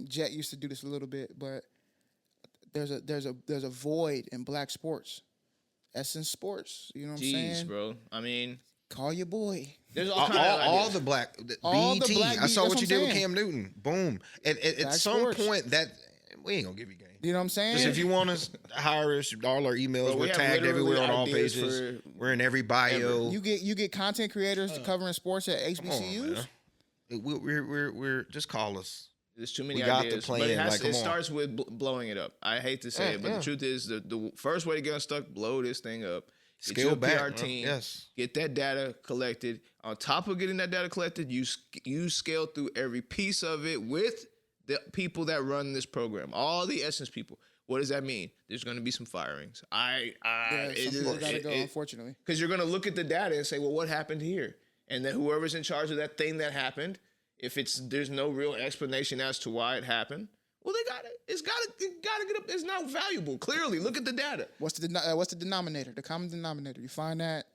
Jet used to do this a little bit, but there's a void in black sports. Essence Sports, you know what I'm Jeez, saying? bro. I mean, Call your boy. there's all kinds of all ideas. the black All the BET. black I saw that's what you what did I'm with saying. Cam Newton. Boom. And at Black some sports. point that we ain't gonna give you game. You know what I'm saying? Just if you want us, hire us. All our emails, Bro, we we're have tagged literally everywhere on all ideas pages. for We're in every bio. you get content creators covering sports at Come on, HBCUs. man. We're just call us. There's too many We got the ideas. plan, But it, like, come it on. starts with blowing it up. I hate to say it, but yeah. the truth is the first way to get unstuck, blow this thing up. Get Scale your back, PR man. team. Yes. Get that data collected. On top of getting that data collected, you scale through every piece of it with the people that run this program. All the Essence people. What does that mean? There's going to be some firings. Yeah, some people gotta go, unfortunately. Because you're going to look at the data and say, well, what happened here? And then whoever's in charge of that thing that happened, if there's no real explanation as to why it happened, well, it gotta get up. It's not valuable. Clearly, look at the data. What's the denominator? The common denominator. You find that,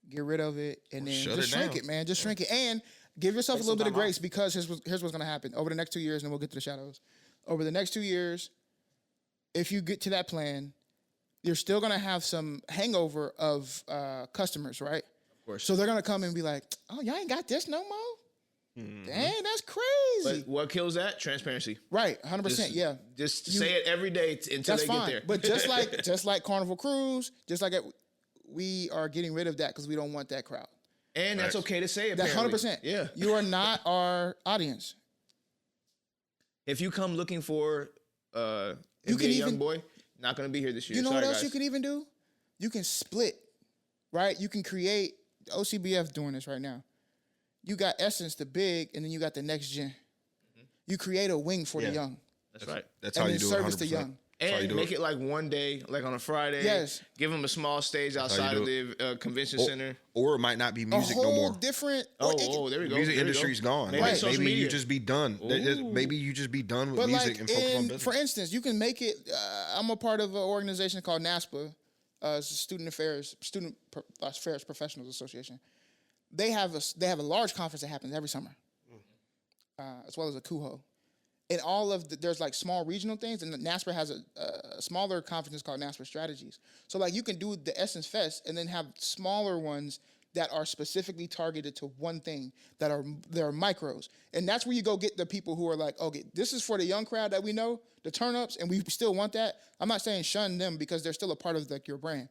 get rid of it, and then Shut just it shrink down. it, man. Just shrink it, and give yourself a little bit of time grace because here's what's gonna happen over the next 2 years, and then we'll get to the shadows. Over the next 2 years, if you get to that plan, you're still gonna have some hangover of customers, right? Of course. So they're gonna come and be like, "Oh, y'all ain't got this no more." Dang, that's crazy. But what kills that? Transparency. Right, 100%. Yeah, Just say it every day until that's they fine. get there. But just like Carnival Cruise, we are getting rid of that because we don't want that crowd. And that's okay to say. That's Apparently. 100%. Yeah. You are not our audience. If you come looking for You can young even- boy, not going to be here this year. You know Sorry, what else guys. you can even do? You can split, right? You can create. OCBF doing this right now. You got Essence, the big, and then you got the next gen. You create a wing for the young. That's right. That's and how then you do it. service 100%. the young. That's how you And do make it like one day, like on a Friday. Yes. Give them a small stage how you outside of do the convention center. Or it might not be A music whole no more. different. Oh, there we go. Music there we industry's go. gone. Maybe Like, social maybe media. you just be done. Maybe you just be done with But music like, and focus on business. for instance, you can make it. I'm a part of an organization called NASPA, it's a Student Affairs Professionals Association. They have a large conference that happens every summer, as well as a KUHO. And all of there's like small regional things, and NASPA has a smaller conference called NASPA Strategies. So like you can do the Essence Fest and then have smaller ones that are specifically targeted to one thing that are micros. And that's where you go get the people who are like, okay, this is for the young crowd that we know, the turn-ups, and we still want that. I'm not saying shun them because they're still a part of like your brand.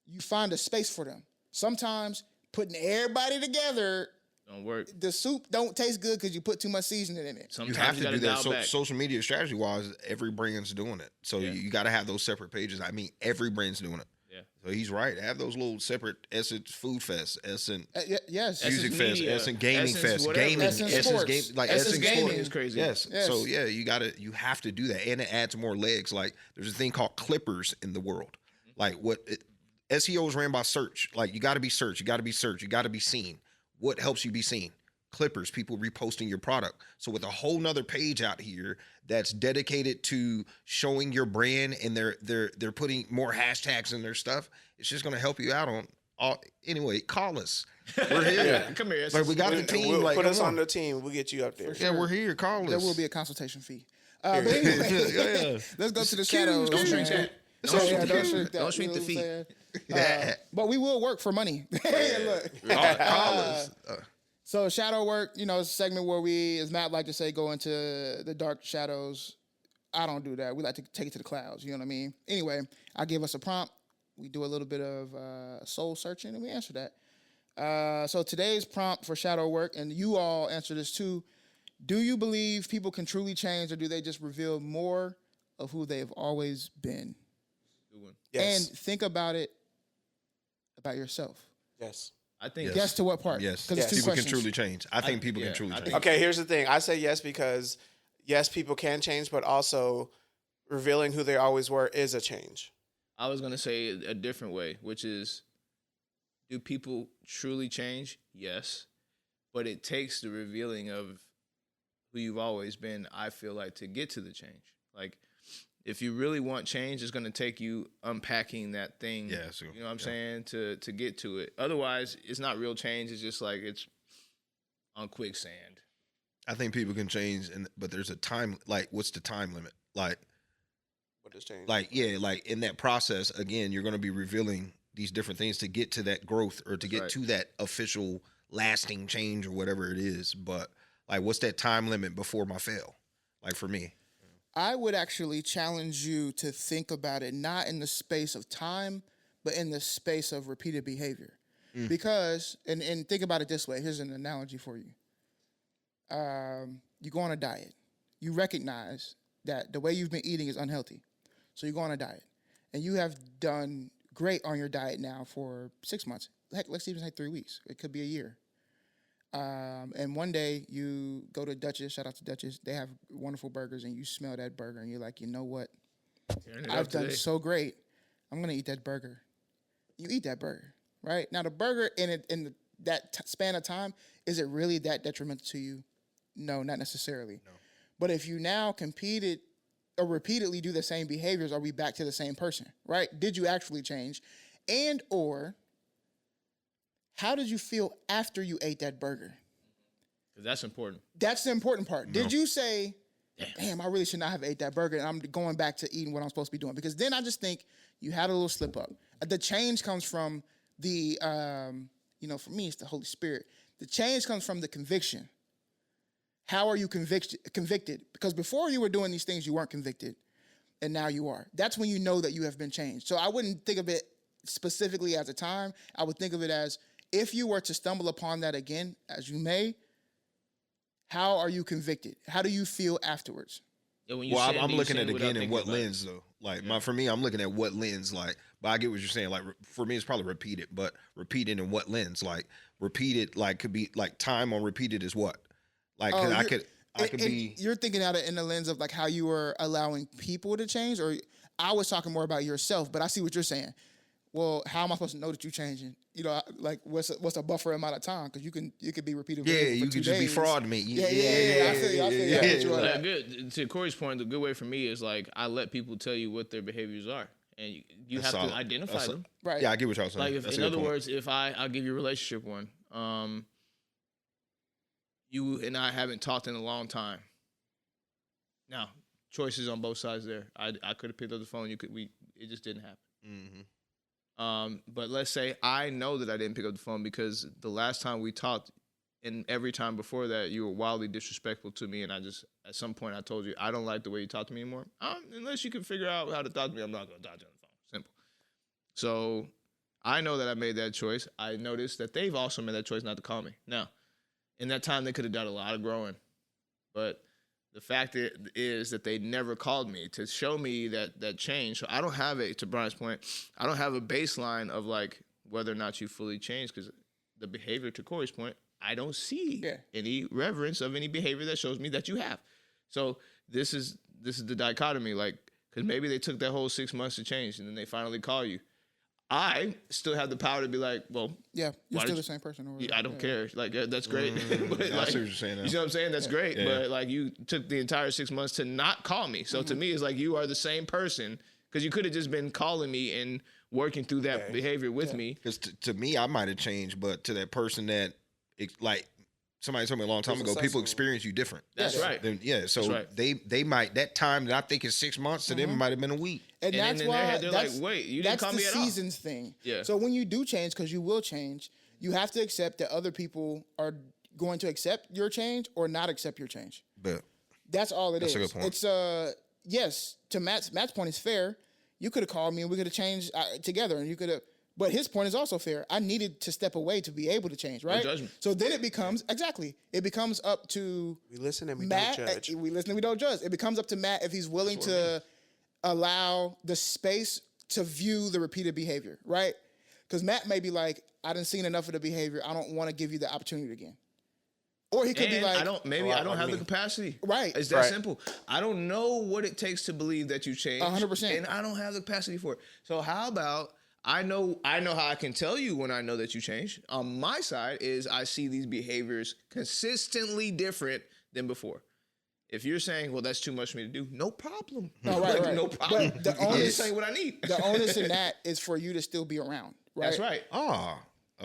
You find a space for them. Sometimes putting everybody together, Don't work. the soup don't taste good because you put too much seasoning in it. You Sometimes have to gotta do that. dial So, back. social media strategy wise, every brand's doing it. So you got to have those separate pages. I mean, every brand's doing it. Yeah. So he's right. Have those little separate Essence Food Fest, Essence Yes. Music Essence Fest, Media, Essence Gaming Essence Fest, whatever. gaming, Essence Essence Sports. Game, like Essence Essence Gaming Sport is crazy. Yes. Yes. So yeah, you have to do that, and it adds more legs. Like there's a thing called clippers in the world. Like SEO is ran by search. Like you got to be searched, you got to be searched, you got to be seen. What helps you be seen? Clippers, people reposting your product. So with a whole nother page out here that's dedicated to showing your brand, and they're putting more hashtags in their stuff, it's just gonna help you out on all. Anyway, call us. We're here. Come here. Like we got the team. We'll like put us come on the team. We'll get you up there. Yeah, we're here. Call us. There will be a consultation fee. But anyway, let's go to the shadows. Don't shrink man. that. So, yeah, don't shrink that. Don't shrink You the know what I'm feet. saying? But we will work for money. Look. Call us. So shadow work, it's a segment where we, as Matt like to say, go into the dark shadows. I don't do that. We like to take it to the clouds. You know what I mean? Anyway, I give us a prompt. We do a little bit of soul searching, and we answer that. So today's prompt for shadow work, and you all answer this too. Do you believe people can truly change, or do they just reveal more of who they have always been? Yes. And think about it about yourself. Yes. I think Yes to what part? Yes. Because it's two People questions. can truly change. I think people can truly I change. think- Okay, here's the thing. I say yes because yes, people can change, but also revealing who they always were is a change. I was going to say a different way, which is, do people truly change? Yes. But it takes the revealing of who you've always been, I feel like, to get to the change. Like, if you really want change, it's going to take you unpacking that thing. Yeah, so, you know what I'm saying? To get to it. Otherwise, it's not real change. It's just like it's on quicksand. I think people can change, but there's a time. Like, what's the time limit? Like, What does change? like in that process, again, you're going to be revealing these different things to get to that growth or to get right. to that official lasting change or whatever it is. But like, what's that time limit before my fail? Like for me. I would actually challenge you to think about it not in the space of time, but in the space of repeated behavior. Because, and think about it this way. Here's an analogy for you. You go on a diet. You recognize that the way you've been eating is unhealthy. So you go on a diet. And you have done great on your diet now for 6 months. Heck, let's even say 3 weeks. It could be a year. And one day you go to Dutchess, shout out to Dutchess. They have wonderful burgers, and you smell that burger, and you're like, you know what? I've done so great. I'm gonna eat that burger. You eat that burger, right? Now the burger in that span of time, is it really that detrimental to you? No, not necessarily. No. But if you now competed or repeatedly do the same behaviors, are we back to the same person, right? Did you actually change? And or how did you feel after you ate that burger? Because that's important. That's the important part. Did you say, damn, I really should not have ate that burger, and I'm going back to eating what I'm supposed to be doing? Because then I just think you had a little slip up. The change comes from the, for me, it's the Holy Spirit. The change comes from the conviction how are you convicted? Because before you were doing these things, you weren't convicted, and now you are. That's when you know that you have been changed. So I wouldn't think of it specifically as a time. I would think of it as if you were to stumble upon that again, as you may, how are you convicted? How do you feel afterwards? Yeah, when you Well, sin, I'm do you looking sin at it without again in thinking what about it? lens though. Like for me, I'm looking at what lens. Like, but I get what you're saying. Like for me, it's probably repeated, but repeated in what lens? Like repeated, like could be like time on repeated is what? Like 'cause I could be. You're thinking at it in the lens of like how you were allowing people to change, or I was talking more about yourself. But I see what you're saying. Well, how am I supposed to know that you're changing? You know, like what's a buffer amount of time? Because you could be repeating. Yeah, for you 2 could just be days. fraud me. Yeah. I feel you. I get you on Like, that. good to Corey's point. The good way for me is like I let people tell you what their behaviors are, and you That's have solid. to identify That's them. Right. Yeah, I get what y'all saying. Like, if, That's a in good other point. words, if I'll give you a relationship one. You and I haven't talked in a long time. Now, choices on both sides there. I could have picked up the phone. It just didn't happen. Mm-hmm. But let's say I know that I didn't pick up the phone because the last time we talked, and every time before that, you were wildly disrespectful to me, and I just at some point I told you I don't like the way you talk to me anymore. Unless you can figure out how to talk to me, I'm not going to talk to you on the phone. Simple. So I know that I made that choice. I noticed that they've also made that choice not to call me. Now, in that time, they could have done a lot of growing, but the fact is that they never called me to show me that change. So I don't have to Brian's point, I don't have a baseline of like whether or not you fully changed, because the behavior, to Corey's point, I don't see any reverence of any behavior that shows me that you have. So this is the dichotomy, like, because maybe they took that whole 6 months to change and then they finally call you. I still have the power to be like, well, Yeah, you're why still did the same person. Or I don't care. Like, that's great. But I like, see what you're saying now. you see what I'm saying? That's great. Yeah. But like, you took the entire 6 months to not call me. So to me, it's like you are the same person, because you could have just been calling me and working through that behavior with me. Because to me, I might have changed, but to that person that, like, somebody told me a long time ago, people experience you different. That's right. So That's right. they might, that time that I think is 6 months to them might have been a week. And And that's then in their why head, they're like, wait, you didn't call me that's at all. the seasons thing. Yeah. So when you do change, because you will change, you have to accept that other people are going to accept your change or not accept your change. But That's all it is. That's a good point. It's yes, to Matt's point is fair. You could have called me and we could have changed together, and you could have. But his point is also fair. I needed to step away to be able to change, right? judgment. So then it becomes it becomes up to We listen and we Matt. don't judge. We listen and we don't judge. It becomes up to Matt if he's willing to allow the space to view the repeated behavior, right? Because Matt may be like, I done seen enough of the behavior. I don't want to give you the opportunity again. Or he could be And like, I don't have the capacity. Right. It's that Right. simple. I don't know what it takes to believe that you changed. 100%. And I don't have the capacity for it. So how about I know how I can tell you when I know that you changed. On my side is I see these behaviors consistently different than before. If you're saying, well, that's too much for me to do, no problem. No, right, Like, right. no problem. But the I'm onus- just saying what I need. the onus in that is for you to still be around, right? That's right.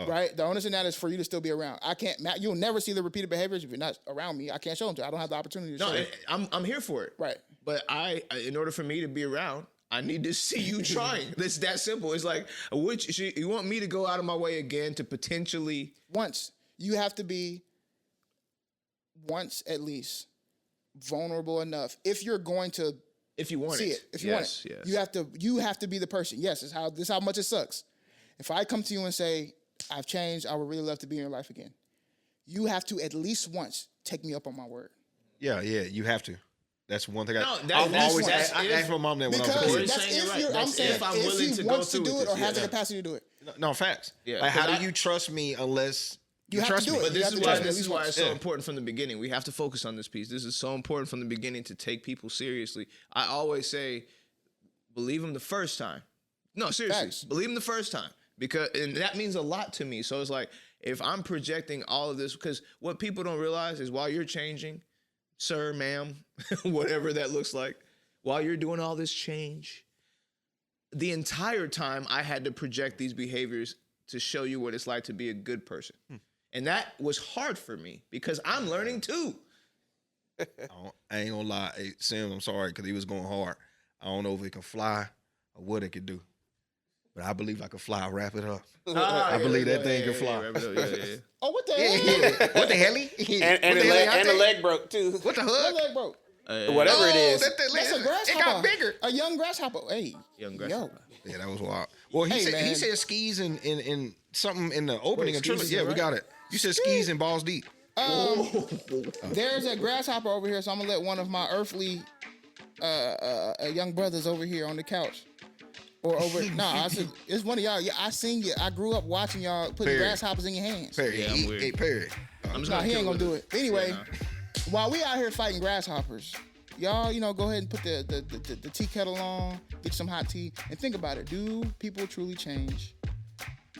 Right? The onus in that is for you to still be around. I can't, Matt, you'll never see the repeated behaviors if you're not around me. I can't show them to you. I don't have the opportunity to No, show you. I'm here for it. Right. But in order for me to be around, I need to see you trying. It's that simple. It's like, you want me to go out of my way again to potentially. Once. You have to be, once at least, vulnerable enough. If you're going to If you want see it, if you want it, yes. you have to be the person. Yes, this is how much it sucks. If I come to you and say, I've changed, I would really love to be in your life again, you have to at least once take me up on my word. Yeah, you have to. That's one thing. No, I've always that's I asked my mom that when I was a Because kid. Corey's that's saying if you're you're, right. I'm That's saying if I'm if willing he to go wants to through do with it or this, has the yeah. capacity to do it. No, facts. Yeah, Like, how 'cause do you trust me unless You have to trust do me? it. But You this have is to why trust me at this is least why once. it's so important from the beginning. We have to focus on this piece. This is so important from the beginning to take people seriously. I always say, believe them the first time. No, seriously, Facts. believe them the first time, and that means a lot to me. So it's like if I'm projecting all of this, because what people don't realize is while you're changing, sir, ma'am, whatever that looks like, while you're doing all this change, the entire time I had to project these behaviors to show you what it's like to be a good person. And that was hard for me because I'm learning too. I ain't gonna lie, hey, Sam, I'm sorry because he was going hard. I don't know if it can fly or what it can do, but I believe I can fly. Wrap it up. I believe that thing can fly. Wrap it up, yeah. Oh, what the Yeah. What the hell? And the leg broke too. What the My hook? leg broke. Whatever it is. That's a grasshopper. It got bigger. A young grasshopper. Hey. Young grasshopper. Yo. Yeah, that was wild. Well, he said skis and something in the opening of trilogy. Yeah, we got it. You said skis and balls deep. There's a grasshopper over here, so I'm gonna let one of my earthly young brothers over here on the couch. Or over I said it's one of y'all. Yeah, I seen you. I grew up watching y'all putting grasshoppers in your hands. Perry, Yeah, I'm weird. Hey, Perry. He ain't gonna do it. Anyway, while we out here fighting grasshoppers, y'all, go ahead and put the tea kettle on, get some hot tea, and think about it. Do people truly change?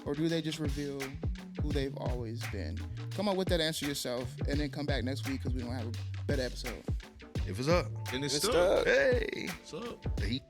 Or do they just reveal who they've always been? Come up with that answer yourself, and then come back next week because we're going to have a better episode. If it's up. And it's It's stuck. stuck. Hey. What's up? The heat.